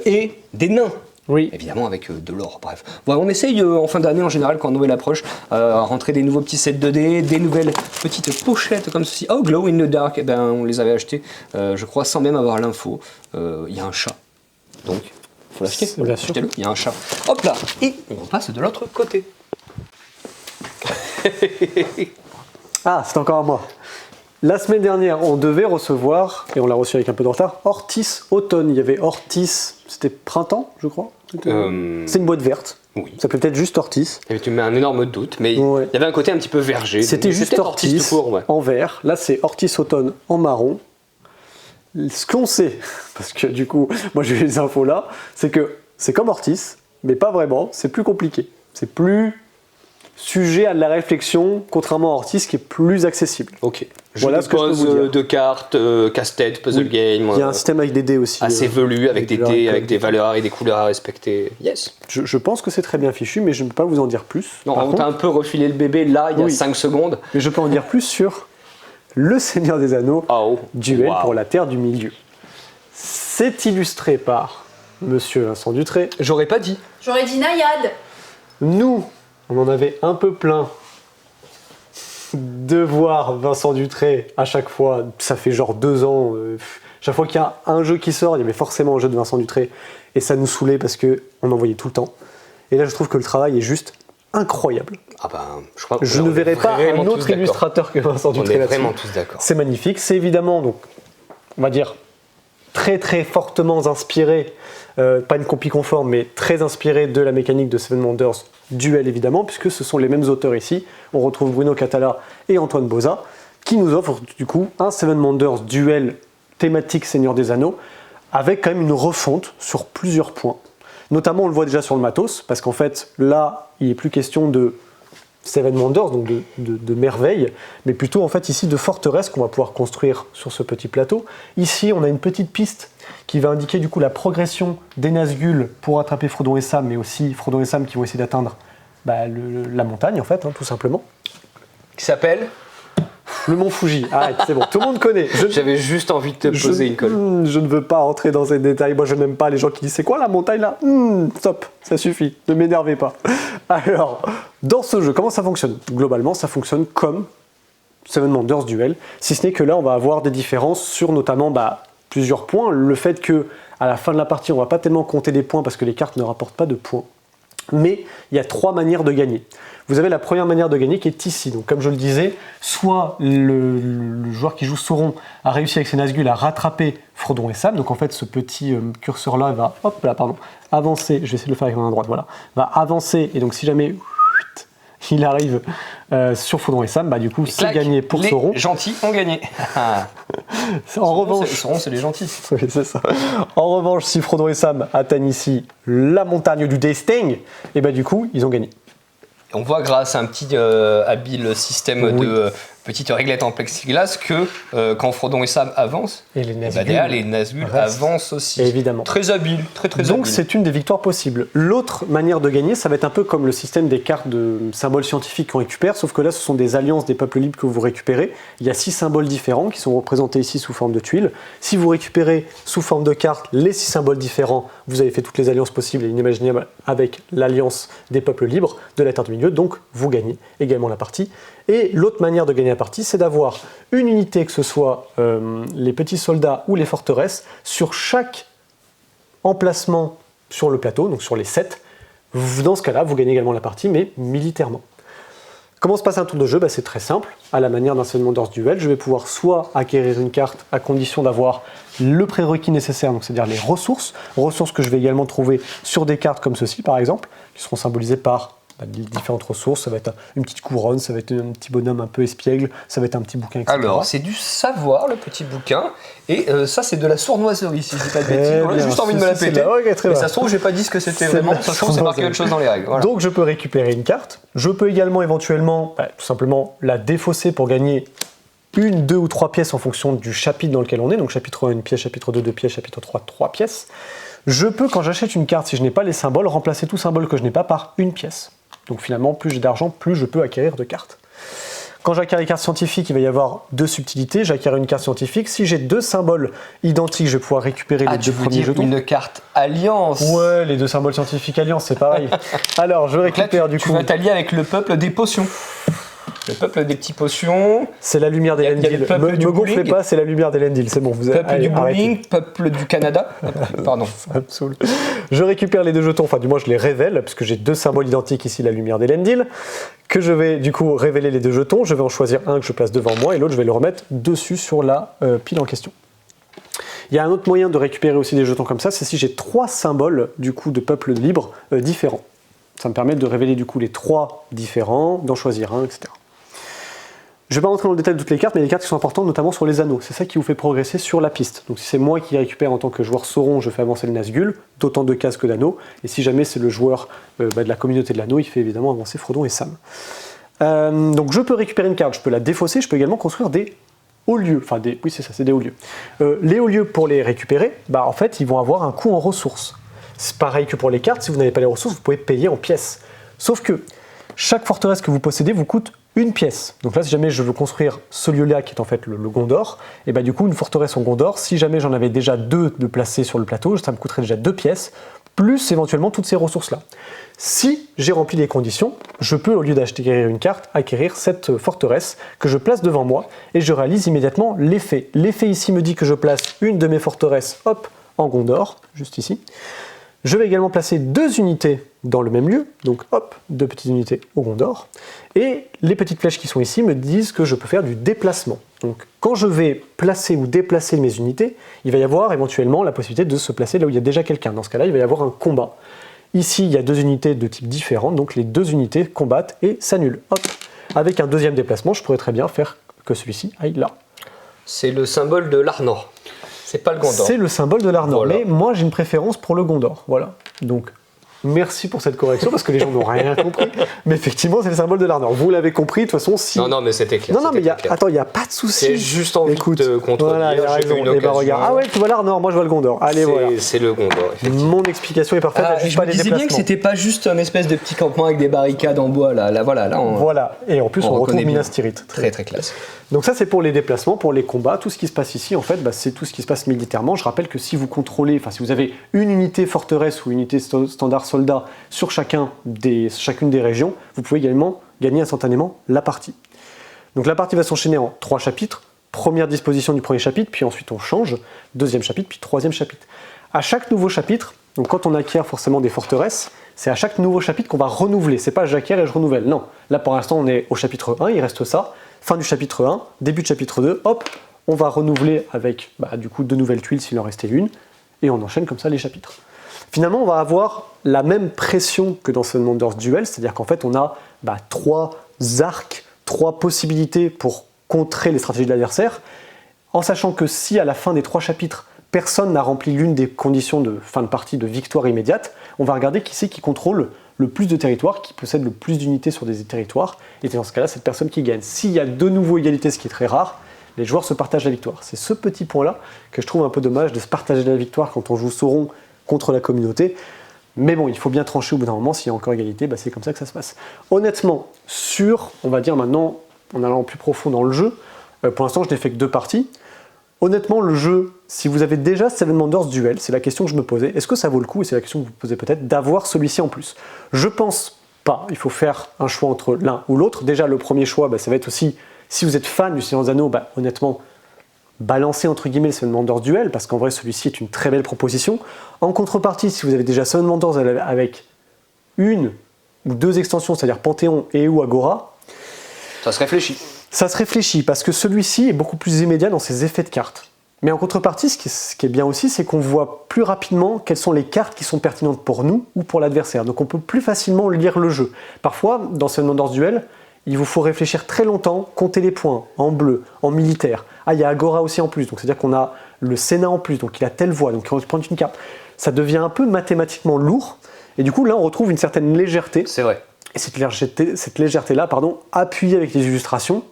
Et des nains. Oui. Évidemment avec de l'or, bref. Voilà, on essaye en fin d'année en général quand Noël approche, à rentrer des nouveaux petits sets 2D, des nouvelles petites pochettes comme ceci. Oh, Glow in the Dark, on les avait achetées, je crois, sans même avoir l'info. Il y a un chat, donc faut l'acheter. Bien sûr. Achetez-le, il y a un chat. Hop là, et on repasse de l'autre côté. Ah, c'est encore à moi. La semaine dernière, on devait recevoir, et on l'a reçu avec un peu de retard, Ortis automne. Il y avait Ortis, c'était printemps, je crois. C'est une boîte verte. Oui. Ça s'appelait peut-être juste Ortis. Et tu mets un énorme doute, mais Ouais. il y avait un côté un petit peu verger. C'était juste Ortis tout court, ouais. en vert. Là, c'est Ortis automne en marron. Ce qu'on sait, parce que du coup, moi j'ai eu les infos là, c'est que c'est comme Ortis, mais pas vraiment, c'est plus compliqué. C'est plus sujet à de la réflexion, contrairement à Ortis qui est plus accessible. Ok. Voilà ce que je peux vous dire. De cartes, casse-tête, puzzle game. Il y a un système avec des dés aussi. assez velu, avec des leurs dés, codes. avec des valeurs et des couleurs à respecter. Yes. Je pense que c'est très bien fichu, mais je ne peux pas vous en dire plus. Non, Par on contre, t'a un peu refilé le bébé là, il y a Oui. 5 secondes. mais je peux en dire plus sur Le Seigneur des Anneaux, Oh. duel Wow. pour la Terre du Milieu. C'est illustré par Monsieur Vincent Dutré. J'aurais pas dit. J'aurais dit naïade. Nous, on en avait un peu plein de voir Vincent Dutré à chaque fois. Ça fait genre 2 ans. Chaque fois qu'il y a un jeu qui sort, il y avait forcément un jeu de Vincent Dutré. Et ça nous saoulait parce qu'on en voyait tout le temps. Et là, je trouve que le travail est juste incroyable. Ah ben, je crois Je ne verrai pas un autre illustrateur que Vincent On Dutré est là-dessus. vraiment tous d'accord. C'est magnifique. C'est évidemment, donc, on va dire, très très fortement inspiré, pas une copie conforme, mais très inspiré de la mécanique de Seven Wonders Duel évidemment, puisque ce sont les mêmes auteurs ici. On retrouve Bruno Catala et Antoine Boza, qui nous offrent du coup un Seven Wonders Duel thématique Seigneur des Anneaux, avec quand même une refonte sur plusieurs points. Notamment, on le voit déjà sur le matos, parce qu'en fait, là, il n'est plus question de Seven Wonders, donc de merveilles, mais plutôt en fait ici de forteresses qu'on va pouvoir construire sur ce petit plateau. Ici, on a une petite piste qui va indiquer du coup la progression des Nazgûl pour attraper Frodon et Sam, mais aussi Frodon et Sam qui vont essayer d'atteindre la montagne en fait, tout simplement. Qui s'appelle Le mont Fuji. Arrête, c'est bon, tout le monde connaît. J'avais juste envie de te poser une colle. Je ne veux pas rentrer dans ces détails. Moi, je n'aime pas les gens qui disent c'est quoi la montagne là. Stop, ça suffit. Ne m'énervez pas. Alors, dans ce jeu, comment ça fonctionne? Globalement, ça fonctionne comme Seven Wonders Duel, si ce n'est que là, on va avoir des différences sur notamment plusieurs points. Le fait que à la fin de la partie, on ne va pas tellement compter des points parce que les cartes ne rapportent pas de points. Mais il y a 3 manières de gagner. Vous avez la première manière de gagner qui est ici. Donc, comme je le disais, soit le joueur qui joue Sauron a réussi avec ses Nazgûl à rattraper Frodon et Sam. Donc en fait, ce petit curseur-là va avancer. Je vais essayer de le faire avec la main droite. Voilà, va avancer. Et donc si jamais il arrive sur Frodon et Sam, du coup c'est gagné pour Sauron. Les gentils ont gagné. En revanche, Sauron, c'est les gentils. oui, c'est ça. En revanche, si Frodon et Sam atteignent ici la montagne du destin, et du coup ils ont gagné. On voit grâce à un petit habile système de petites réglettes en plexiglas que quand Frodon et Sam avancent, Et les Nazgûl, derrière, les Nazgûl restent. avancent aussi. Évidemment. Très habile, très Donc habile. c'est une des victoires possibles. L'autre manière de gagner, ça va être un peu comme le système des cartes de symboles scientifiques qu'on récupère, sauf que là ce sont des alliances des peuples libres que vous récupérez. Il y a 6 symboles différents qui sont représentés ici sous forme de tuiles. Si vous récupérez sous forme de cartes les 6 symboles différents, vous avez fait toutes les alliances possibles et inimaginables avec l'alliance des peuples libres de la Terre du Milieu, donc vous gagnez également la partie. Et l'autre manière de gagner la partie, c'est d'avoir une unité, que ce soit les petits soldats ou les forteresses, sur chaque emplacement sur le plateau, donc sur les 7. Dans ce cas-là, vous gagnez également la partie, mais militairement. Comment se passe un tour de jeu? C'est très simple. À la manière d'un Seven Wonders Duel, je vais pouvoir soit acquérir une carte à condition d'avoir le prérequis nécessaire, donc c'est-à-dire les ressources que je vais également trouver sur des cartes comme ceci, par exemple, qui seront symbolisées par différentes ressources. Ça va être une petite couronne, ça va être un petit bonhomme un peu espiègle, ça va être un petit bouquin, etc. Alors, c'est du savoir, le petit bouquin, et ça, c'est de la sournoiserie, si je dis pas de bêtises. J'ai juste envie de me la péter. Mais ça se trouve, j'ai pas dit ce que c'était vraiment, ça se trouve, c'est marqué autre chose dans les règles. Voilà. Donc, je peux récupérer une carte. Je peux également, éventuellement, tout simplement la défausser pour gagner 1, 2 ou 3 pièces en fonction du chapitre dans lequel on est. Donc, chapitre 1, 1 pièce, chapitre 2, 2 pièces, chapitre 3, 3 pièces. Je peux, quand j'achète une carte, si je n'ai pas les symboles, remplacer tout symbole que je n'ai pas par une pièce. Donc finalement, plus j'ai d'argent, plus je peux acquérir de cartes. Quand j'acquiers les cartes scientifiques, il va y avoir 2 subtilités. J'acquiers une carte scientifique. Si j'ai 2 symboles identiques, je vais pouvoir récupérer les 2 premiers jetons. Une carte alliance. Ouais, les 2 symboles scientifiques alliance, c'est pareil. Alors, je récupère là, du coup... Tu vas t'allier avec le peuple des potions. Le peuple des petits potions. C'est la lumière Il y a d'Elendil. le peuple du Me gonflez bowling. pas, c'est la lumière d'Elendil. C'est bon, vous Peuple allez du bowling, peuple du Canada. Pardon. Absolument. Je récupère les deux jetons, enfin du moins je les révèle, puisque j'ai deux symboles identiques ici, la lumière d'Elendil, que je vais du coup révéler les deux jetons. Je vais en choisir un que je place devant moi et l'autre je vais le remettre dessus sur la pile en question. Il y a un autre moyen de récupérer aussi des jetons comme ça, c'est si j'ai trois symboles du coup de peuples libres différents. Ça me permet de révéler du coup les trois différents, d'en choisir un, etc. Je ne vais pas rentrer dans le détail de toutes les cartes, mais les cartes qui sont importantes, notamment sur les anneaux. C'est ça qui vous fait progresser sur la piste. Donc si c'est moi qui récupère en tant que joueur Sauron, je fais avancer le Nazgûl, d'autant de cases que d'anneaux. Et si jamais c'est le joueur de la communauté de l'anneau, il fait évidemment avancer Frodon et Sam. Donc je peux récupérer une carte, je peux la défausser, je peux également construire des hauts lieux. Enfin, oui c'est ça, c'est des hauts lieux. Les hauts lieux, pour les récupérer, en fait, ils vont avoir un coût en ressources. C'est pareil que pour les cartes, si vous n'avez pas les ressources, vous pouvez payer en pièces. Sauf que chaque forteresse que vous possédez vous coûte une pièce. Donc là, si jamais je veux construire ce lieu-là, qui est en fait le Gondor, et du coup, une forteresse en Gondor, si jamais j'en avais déjà deux de placés sur le plateau, ça me coûterait déjà 2 pièces, plus éventuellement toutes ces ressources-là. Si j'ai rempli les conditions, je peux, au lieu d'acquérir une carte, acquérir cette forteresse que je place devant moi, et je réalise immédiatement l'effet. L'effet ici me dit que je place une de mes forteresses, hop, en Gondor, juste ici. Je vais également placer 2 unités dans le même lieu, donc hop, 2 petites unités au Gondor. Et les petites flèches qui sont ici me disent que je peux faire du déplacement. Donc quand je vais placer ou déplacer mes unités, il va y avoir éventuellement la possibilité de se placer là où il y a déjà quelqu'un. Dans ce cas-là, il va y avoir un combat. Ici, il y a 2 unités de type différent, donc les 2 unités combattent et s'annulent. Hop. Avec un deuxième déplacement, je pourrais très bien faire que celui-ci aille là. C'est le symbole de l'Arnor. C'est pas le Gondor. C'est le symbole de l'Arnor, Voilà. mais moi j'ai une préférence pour le Gondor. Voilà. Donc merci pour cette correction parce que les gens n'ont rien compris. Mais effectivement, c'est le symbole de l'Arnor. Vous l'avez compris, de toute façon, si. Non, mais c'était clair. Non, mais c'était clair. attends, il n'y a pas de souci. C'est juste envie Écoute, de contredire. voilà, il a j'ai vu raison. une Eh ben, occasion. regarde. Ah ouais, tu vois l'Arnor, moi je vois le Gondor. Allez, voilà. C'est le Gondor, effectivement. Mon explication est parfaite. Ah, juste je pas me les disais bien que déplacements. c'était pas juste un espèce de petit campement avec des barricades en bois là. Voilà, on... Voilà. Et en plus, on retrouve reconnaît bien. Minas Tirith. Très très classe. Donc ça c'est pour les déplacements, pour les combats, tout ce qui se passe ici en fait c'est tout ce qui se passe militairement. Je rappelle que si vous contrôlez, enfin si vous avez une unité forteresse ou une unité standard soldat sur chacune des régions, vous pouvez également gagner instantanément la partie. Donc la partie va s'enchaîner en 3 chapitres, première disposition du premier chapitre, puis ensuite on change, deuxième chapitre, puis troisième chapitre. À chaque nouveau chapitre, donc quand on acquiert forcément des forteresses, c'est à chaque nouveau chapitre qu'on va renouveler, c'est pas j'acquiers et je renouvelle, non. Là pour l'instant on est au chapitre 1, il reste ça. Fin du chapitre 1, début de chapitre 2, hop, on va renouveler avec du coup 2 nouvelles tuiles s'il en restait une, et on enchaîne comme ça les chapitres. Finalement, on va avoir la même pression que dans Seven Wonders Duel, c'est-à-dire qu'en fait, on a 3 arcs, 3 possibilités pour contrer les stratégies de l'adversaire, en sachant que si à la fin des 3 chapitres, personne n'a rempli l'une des conditions de fin de partie de victoire immédiate, on va regarder qui c'est qui contrôle le plus de territoires, qui possède le plus d'unités sur des territoires, et c'est dans ce cas-là cette personne qui gagne. S'il y a de nouveau égalité, ce qui est très rare, les joueurs se partagent la victoire. C'est ce petit point-là que je trouve un peu dommage de se partager la victoire quand on joue Sauron contre la communauté. Mais bon, il faut bien trancher au bout d'un moment, s'il y a encore égalité, c'est comme ça que ça se passe. Honnêtement, on va dire maintenant, en allant plus profond dans le jeu, pour l'instant je n'ai fait que 2 parties. Honnêtement, le jeu, si vous avez déjà Seven Wonders Duel, c'est la question que je me posais, est-ce que ça vaut le coup, et c'est la question que vous vous posez peut-être, d'avoir celui-ci en plus? Je pense pas, il faut faire un choix entre l'un ou l'autre. Déjà, le premier choix, ça va être aussi, si vous êtes fan du Seigneur des Anneaux, honnêtement, balancez entre guillemets le Seven Wonders Duel, parce qu'en vrai, celui-ci est une très belle proposition. En contrepartie, si vous avez déjà Seven Wonders avec 1 ou 2 extensions, c'est-à-dire Panthéon et ou Agora, Ça se réfléchit. ça se réfléchit, parce que celui-ci est beaucoup plus immédiat dans ses effets de cartes. Mais en contrepartie, ce qui est bien aussi, c'est qu'on voit plus rapidement quelles sont les cartes qui sont pertinentes pour nous ou pour l'adversaire. Donc on peut plus facilement lire le jeu. Parfois, dans Seven Wonders Duel, il vous faut réfléchir très longtemps, compter les points en bleu, en militaire. Ah, il y a Agora aussi en plus, donc c'est-à-dire qu'on a le Sénat en plus, donc il a telle voix, donc on prend une carte. Ça devient un peu mathématiquement lourd, et du coup là on retrouve une certaine légèreté. C'est vrai. Et cette légèreté-là, appuyée avec les illustrations,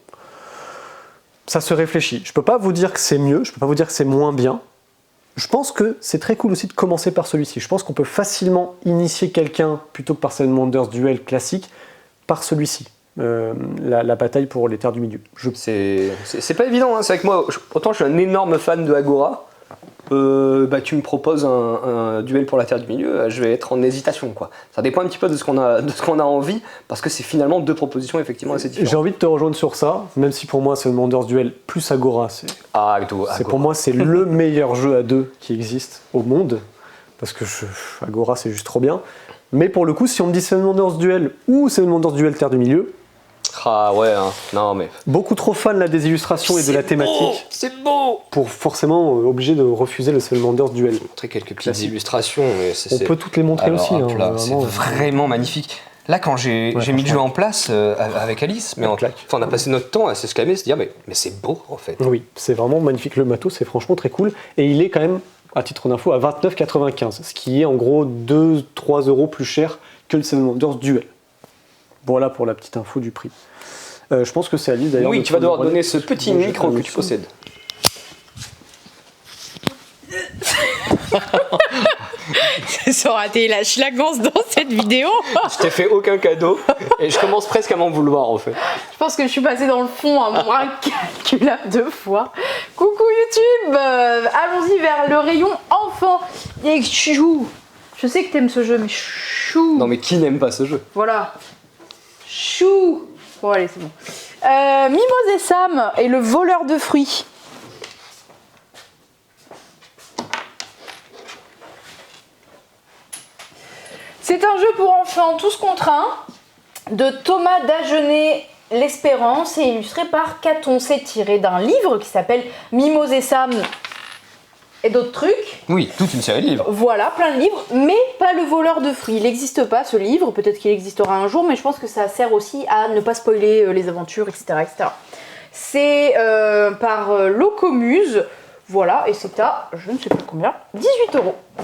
ça se réfléchit. Je peux pas vous dire que c'est mieux, je peux pas vous dire que c'est moins bien. Je pense que c'est très cool aussi de commencer par celui-ci. Je pense qu'on peut facilement initier quelqu'un, plutôt que par Seven Wonders Duel classique, par celui-ci. La bataille pour les terres du milieu. C'est pas évident, hein. C'est vrai que moi, autant je suis un énorme fan de Agora, tu me proposes un duel pour la Terre du Milieu, je vais être en hésitation, quoi. Ça dépend un petit peu de ce qu'on a envie, parce que c'est finalement deux propositions effectivement assez différentes. J'ai envie de te rejoindre sur ça, même si pour moi Seven Wonders Duel plus Agora, pour moi c'est le meilleur jeu à deux qui existe au monde, parce que Agora c'est juste trop bien. Mais pour le coup, si on me dit Seven Wonders Duel ou Seven Wonders Duel Terre du Milieu, ah ouais, hein. Non mais... Beaucoup trop fan là, des illustrations et de la thématique. C'est beau. Pour forcément obligé de refuser le Seven Wonders Duel. Je vais montrer quelques petites illustrations. Mais on peut toutes les montrer aussi. Hop là, vraiment, c'est vraiment magnifique. Là, quand j'ai mis le jeu en place avec Alice, mais on a passé notre temps à s'exclamer, à se dire mais c'est beau en fait. Oui, c'est vraiment magnifique. Le matos, c'est franchement très cool. Et il est quand même, à titre d'info, à 29,95, ce qui est en gros 2-3 euros plus cher que le Seven Wonders Duel. Voilà pour la petite info du prix. Je pense que c'est Alice d'ailleurs. Oui, tu vas devoir donner ce petit micro que tu possèdes. Ça aura été la schlagance dans cette vidéo. Je t'ai fait aucun cadeau et je commence presque à m'en vouloir en fait. Je pense que je suis passée dans le fond un nombre incalculable de fois. Coucou YouTube, allons-y vers le rayon enfant. Et chou. Je sais que t'aimes ce jeu, mais chou. Non mais qui n'aime pas ce jeu? Voilà. Chou. Bon allez, c'est bon. Mimose et Sam et le voleur de fruits. C'est un jeu pour enfants tous contre un de Thomas Dagenet L'Espérance et illustré par Caton. C'est tiré d'un livre qui s'appelle Mimose et Sam et d'autres trucs. Oui, toute une série de livres. Voilà, plein de livres, mais pas le voleur de fruits. Il n'existe pas ce livre, peut-être qu'il existera un jour, mais je pense que ça sert aussi à ne pas spoiler les aventures, etc. etc. C'est par Locomuse. Voilà, et c'est à, je ne sais plus combien, 18 €.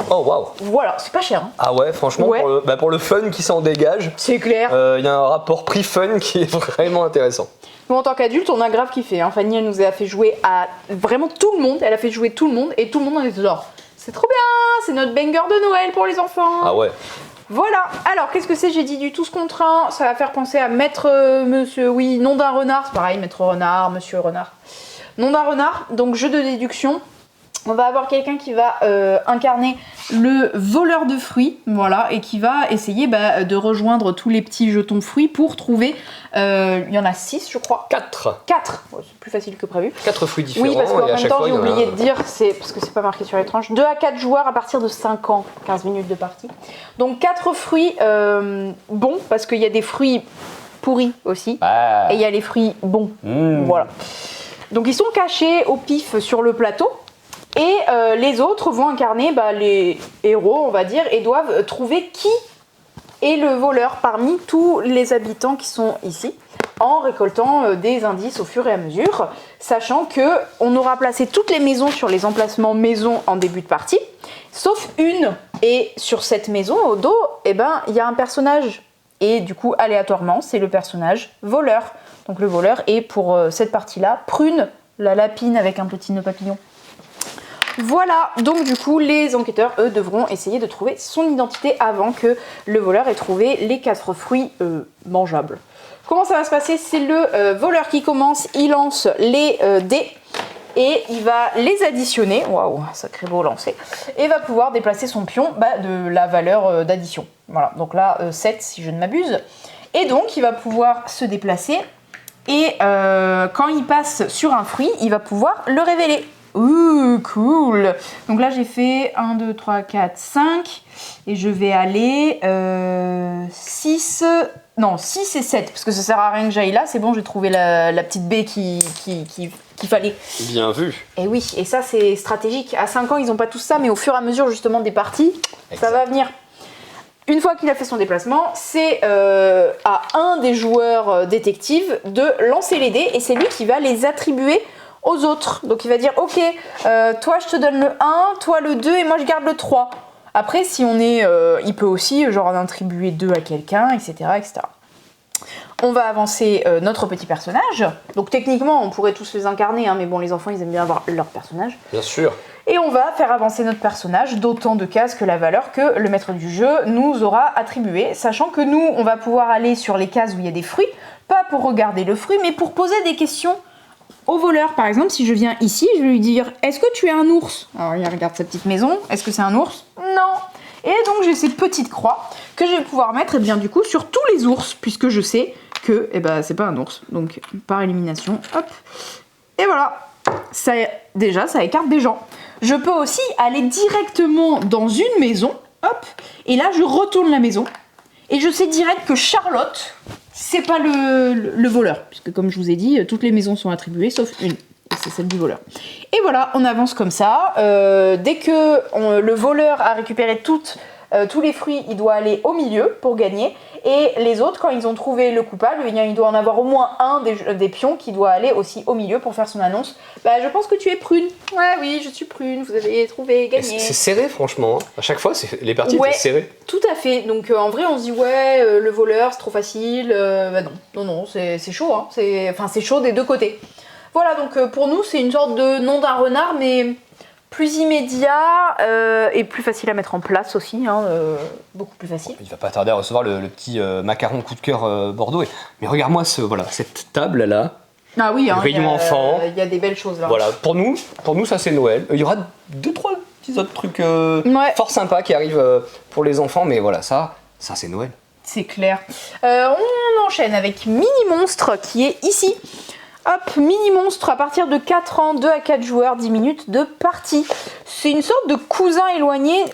Oh waouh. Voilà, c'est pas cher. Hein. Ah ouais, franchement, Ouais. Pour le fun qui s'en dégage, C'est clair. il y a un rapport prix-fun qui est vraiment intéressant. Nous, en tant qu'adulte, on a grave kiffé. Hein. Fanny, elle nous a fait jouer à vraiment tout le monde. Elle a fait jouer tout le monde et tout le monde en était genre, c'est trop bien, c'est notre banger de Noël pour les enfants. Ah ouais. Voilà, alors qu'est-ce que c'est? J'ai dit du tous contre un, ça va faire penser à Maître Monsieur, oui, nom d'un renard, c'est pareil, Maître Renard, Monsieur Renard. Nom d'un renard, donc jeu de déduction. On va avoir quelqu'un qui va incarner le voleur de fruits, voilà, et qui va essayer de rejoindre tous les petits jetons fruits pour trouver, il y en a 6 je crois. 4. 4, ouais, c'est plus facile que prévu. 4 fruits différents. Oui, parce qu'en et à même chaque temps, fois, j'ai il y en a oublié un. de dire, parce que c'est pas marqué sur les tranches, 2 à 4 joueurs à partir de 5 ans, 15 minutes de partie. Donc 4 fruits bons, parce qu'il y a des fruits pourris aussi, Ah. et il y a les fruits bons. Voilà. Donc ils sont cachés au pif sur le plateau, et les autres vont incarner les héros, on va dire, et doivent trouver qui est le voleur parmi tous les habitants qui sont ici, en récoltant des indices au fur et à mesure, sachant que on aura placé toutes les maisons sur les emplacements maison en début de partie, sauf une. Et sur cette maison, au dos, il y a un personnage. Et du coup, aléatoirement, c'est le personnage voleur. Donc le voleur est, pour cette partie-là, Prune, la lapine avec un petit nœud papillon. Voilà, donc du coup, les enquêteurs, eux, devront essayer de trouver son identité avant que le voleur ait trouvé les 4 fruits mangeables. Comment ça va se passer? C'est le voleur qui commence, il lance les dés et il va les additionner, waouh, sacré beau lancer, et va pouvoir déplacer son pion de la valeur d'addition. Voilà, donc là, 7 si je ne m'abuse. Et donc, il va pouvoir se déplacer et quand il passe sur un fruit, il va pouvoir le révéler. Ouh, cool! Donc là, j'ai fait 1, 2, 3, 4, 5. Et je vais aller 6 et 7. Parce que ça sert à rien que j'aille là. C'est bon, j'ai trouvé la petite baie qu'il fallait. Bien vu. Et oui, et ça, c'est stratégique. À 5 ans, ils n'ont pas tout ça. Mais au fur et à mesure, justement, des parties, ça va venir. Une fois qu'il a fait son déplacement, c'est à un des joueurs détectives de lancer les dés. Et c'est lui qui va les attribuer aux autres. Donc il va dire ok, toi je te donne le 1, toi le 2 et moi je garde le 3. Après si on est, il peut aussi genre en attribuer 2 à quelqu'un, etc., etc. On va avancer notre petit personnage. Donc techniquement on pourrait tous les incarner, hein, mais bon les enfants ils aiment bien avoir leur personnage. Bien sûr. Et on va faire avancer notre personnage d'autant de cases que la valeur que le maître du jeu nous aura attribué, sachant que nous on va pouvoir aller sur les cases où il y a des fruits, pas pour regarder le fruit, mais pour poser des questions au voleur, par exemple, si je viens ici, je vais lui dire « Est-ce que tu es un ours ?» Alors il regarde sa petite maison. Est-ce que c'est un ours? Non. Et donc j'ai ces petites croix que je vais pouvoir mettre, et bien du coup, sur tous les ours, puisque je sais que c'est pas un ours. Donc par élimination, hop. Et voilà. Déjà, ça écarte des gens. Je peux aussi aller directement dans une maison, hop. Et là, je retourne la maison. Et je sais direct que Charlotte, c'est pas le voleur. Puisque comme je vous ai dit, toutes les maisons sont attribuées, sauf une. Et c'est celle du voleur. Et voilà, on avance comme ça. Dès que le voleur a récupéré tous les fruits, il doit aller au milieu pour gagner. Et les autres, quand ils ont trouvé le coupable, il doit en avoir au moins un des pions qui doit aller aussi au milieu pour faire son annonce. Je pense que tu es prune. Ouais, oui, je suis prune. Vous avez trouvé, gagné. C'est serré, franchement. Hein. À chaque fois, les parties étaient serrées. Tout à fait. Donc en vrai, on se dit le voleur, c'est trop facile. Non, c'est chaud. Hein. C'est chaud des deux côtés. Voilà, donc pour nous, c'est une sorte de nom d'un renard, mais plus immédiat et plus facile à mettre en place aussi, beaucoup plus facile. Il va pas tarder à recevoir le petit macaron coup de cœur Bordeaux. Mais regarde-moi cette table là. Ah oui, rayon enfant. Il y a des belles choses là. Voilà, pour nous ça c'est Noël. Il y aura 2-3 petits autres trucs fort sympas qui arrivent pour les enfants, mais voilà, ça c'est Noël. C'est clair. On enchaîne avec Mini Monstre qui est ici. Hop, Mini Monstre à partir de 4 ans, 2 à 4 joueurs, 10 minutes de partie. C'est une sorte de cousin éloigné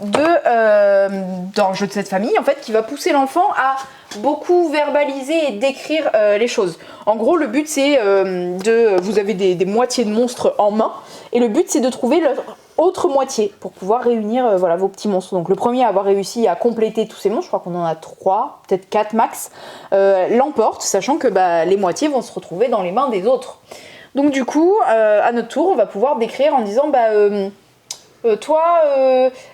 dans le jeu de cette famille, en fait, qui va pousser l'enfant à beaucoup verbaliser et décrire les choses. En gros, le but c'est vous avez des moitiés de monstres en main, et le but c'est de trouver leur autre moitié pour pouvoir réunir vos petits monstres. Donc le premier à avoir réussi à compléter tous ces monstres, je crois qu'on en a 3, peut-être 4 max, l'emporte, sachant que les moitiés vont se retrouver dans les mains des autres. Donc du coup, à notre tour, on va pouvoir décrire en disant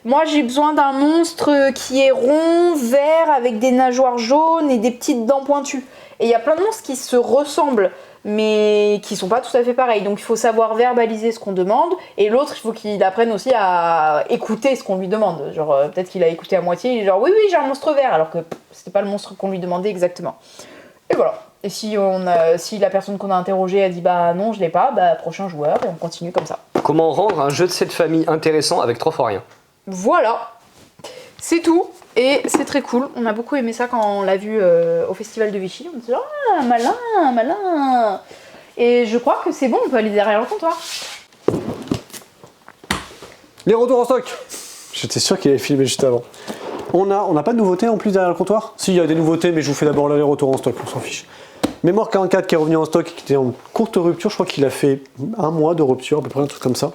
moi j'ai besoin d'un monstre qui est rond, vert, avec des nageoires jaunes et des petites dents pointues. Et il y a plein de monstres qui se ressemblent, mais qui sont pas tout à fait pareils. Donc il faut savoir verbaliser ce qu'on demande, et l'autre, il faut qu'il apprenne aussi à écouter ce qu'on lui demande. Genre, peut-être qu'il a écouté à moitié, il est genre, oui, j'ai un monstre vert, alors que c'était pas le monstre qu'on lui demandait exactement. Et voilà. Et si la personne qu'on a interrogée a dit non, je l'ai pas, prochain joueur, et on continue comme ça. Comment rendre un jeu de cette famille intéressant avec 3 fois rien? Voilà, c'est tout, et c'est très cool. On a beaucoup aimé ça quand on l'a vu au festival de Vichy. On se dit malin. Et je crois que c'est bon, on peut aller derrière le comptoir. Les retours en stock. J'étais sûr qu'il allait filmer juste avant. On n'a pas de nouveautés en plus derrière le comptoir? Si, il y a des nouveautés, mais je vous fais d'abord les retours en stock, on s'en fiche. Mémoire 44 qui est revenu en stock, qui était en courte rupture, je crois qu'il a fait 1 mois de rupture, à peu près un truc comme ça.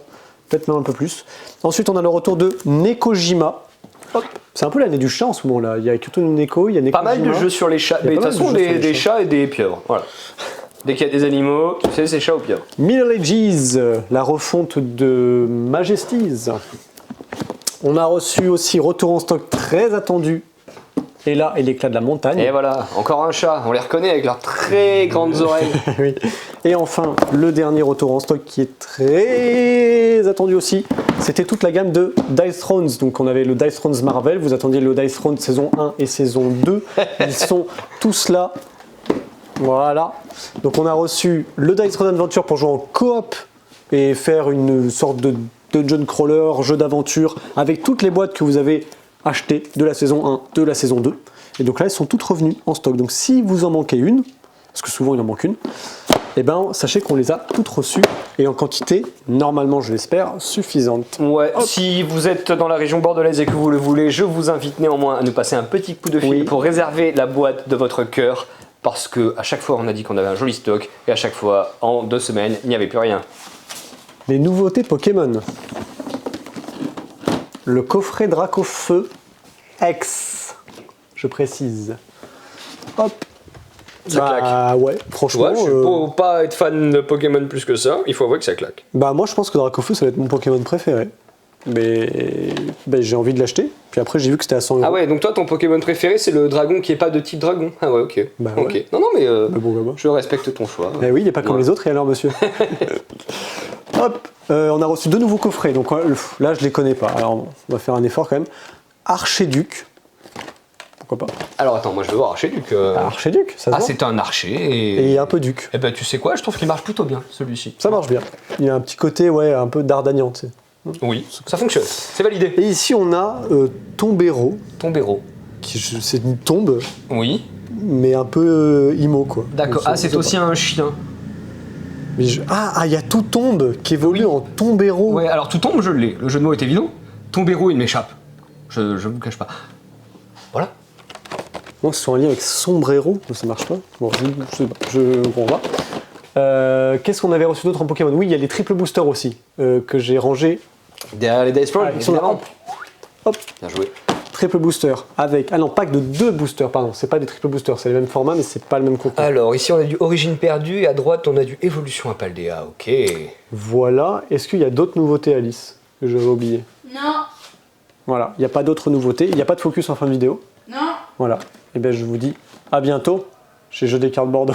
Peut-être même un peu plus. Ensuite, on a le retour de Nekojima. C'est un peu l'année du chat en ce moment-là. Il y a Kyoto no Neko, il y a Nekojima. Pas mal de jeux sur les chats, mais de toute façon, des chats et des pieuvres. Voilà. Dès qu'il y a des animaux, tu sais, c'est chat ou pieuvre. Middle Ages, la refonte de Majesties. On a reçu aussi retour en stock très attendu. Et là, et l'éclat de la montagne. Et voilà, encore un chat. On les reconnaît avec leurs très grandes oreilles. Oui. Et enfin, le dernier retour en stock qui est très attendu aussi, c'était toute la gamme de Dice Thrones. Donc on avait le Dice Thrones Marvel, vous attendiez le Dice Thrones saison 1 et saison 2. Ils sont tous là. Voilà. Donc on a reçu le Dice Thrones Adventure pour jouer en coop et faire une sorte de dungeon crawler, jeu d'aventure, avec toutes les boîtes que vous avez achetées de la saison 1, de la saison 2. Et donc là, elles sont toutes revenues en stock. Donc si vous en manquez une, parce que souvent il en manque une, eh ben sachez qu'on les a toutes reçues et en quantité, normalement je l'espère, suffisante. Ouais, si vous êtes dans la région bordelaise et que vous le voulez, je vous invite néanmoins à nous passer un petit coup de fil pour réserver la boîte de votre cœur. Parce que à chaque fois on a dit qu'on avait un joli stock et à chaque fois en 2 semaines il n'y avait plus rien. Les nouveautés Pokémon. Le coffret Dracofeu X, je précise. Hop. Ça claque. Ouais, franchement. Ouais, je suis pas être fan de Pokémon plus que ça, il faut avouer que ça claque. Moi je pense que Dracofeu ça va être mon Pokémon préféré. Mais j'ai envie de l'acheter. Puis après j'ai vu que c'était à 100 €. Ah ouais, donc toi ton Pokémon préféré c'est le dragon qui est pas de type dragon. Ah ouais, ok. Ouais. Ok. Non mais bon, je respecte ton choix. Eh oui, il n'est pas comme les autres, et alors monsieur. Hop, on a reçu 2 nouveaux coffrets, donc là je les connais pas. Alors on va faire un effort quand même. Archéduc. pourquoi pas. Alors attends, moi je veux voir Archiduc. Archiduc, ça se Ah, voit. c'est un archer et. Et un peu duc. Eh ben tu sais quoi, je trouve qu'il marche plutôt bien celui-ci. Ça marche bien. Il y a un petit côté, ouais, un peu d'Ardagnant, tu sais. Oui, ça fonctionne, c'est validé. Et ici, on a Tombero, Tombero. c'est une tombe, Oui. mais un peu imo, quoi. D'accord. Ah, c'est aussi un chien. Mais il y a tout tombe qui évolue en Tombero. Ouais, alors tout tombe, je l'ai. Le jeu de mots est évident. Tombero, il m'échappe. Je vous cache pas. Voilà. Moi, c'est en lien avec Sombrero, ça marche pas. Bon, je sais pas, on va. Qu'est-ce qu'on avait reçu d'autre en Pokémon? Oui, il y a les triple boosters aussi, que j'ai rangés. Derrière les Dice Pearl, Ils sont là. Hop, Bien joué. triple booster avec. Ah non, pack de 2 boosters, pardon. C'est pas des triple boosters, c'est le même format, mais c'est pas le même contenu. Alors, ici, on a du Origine perdue et à droite, on a du Évolution à Paldea. Ok. Voilà. Est-ce qu'il y a d'autres nouveautés, Alice, que j'avais oublié? Non, Voilà, il n'y a pas d'autres nouveautés. Il n'y a pas de focus en fin de vidéo. non. Voilà. Et bien, je vous dis à bientôt chez Jeux des cartes Bordeaux.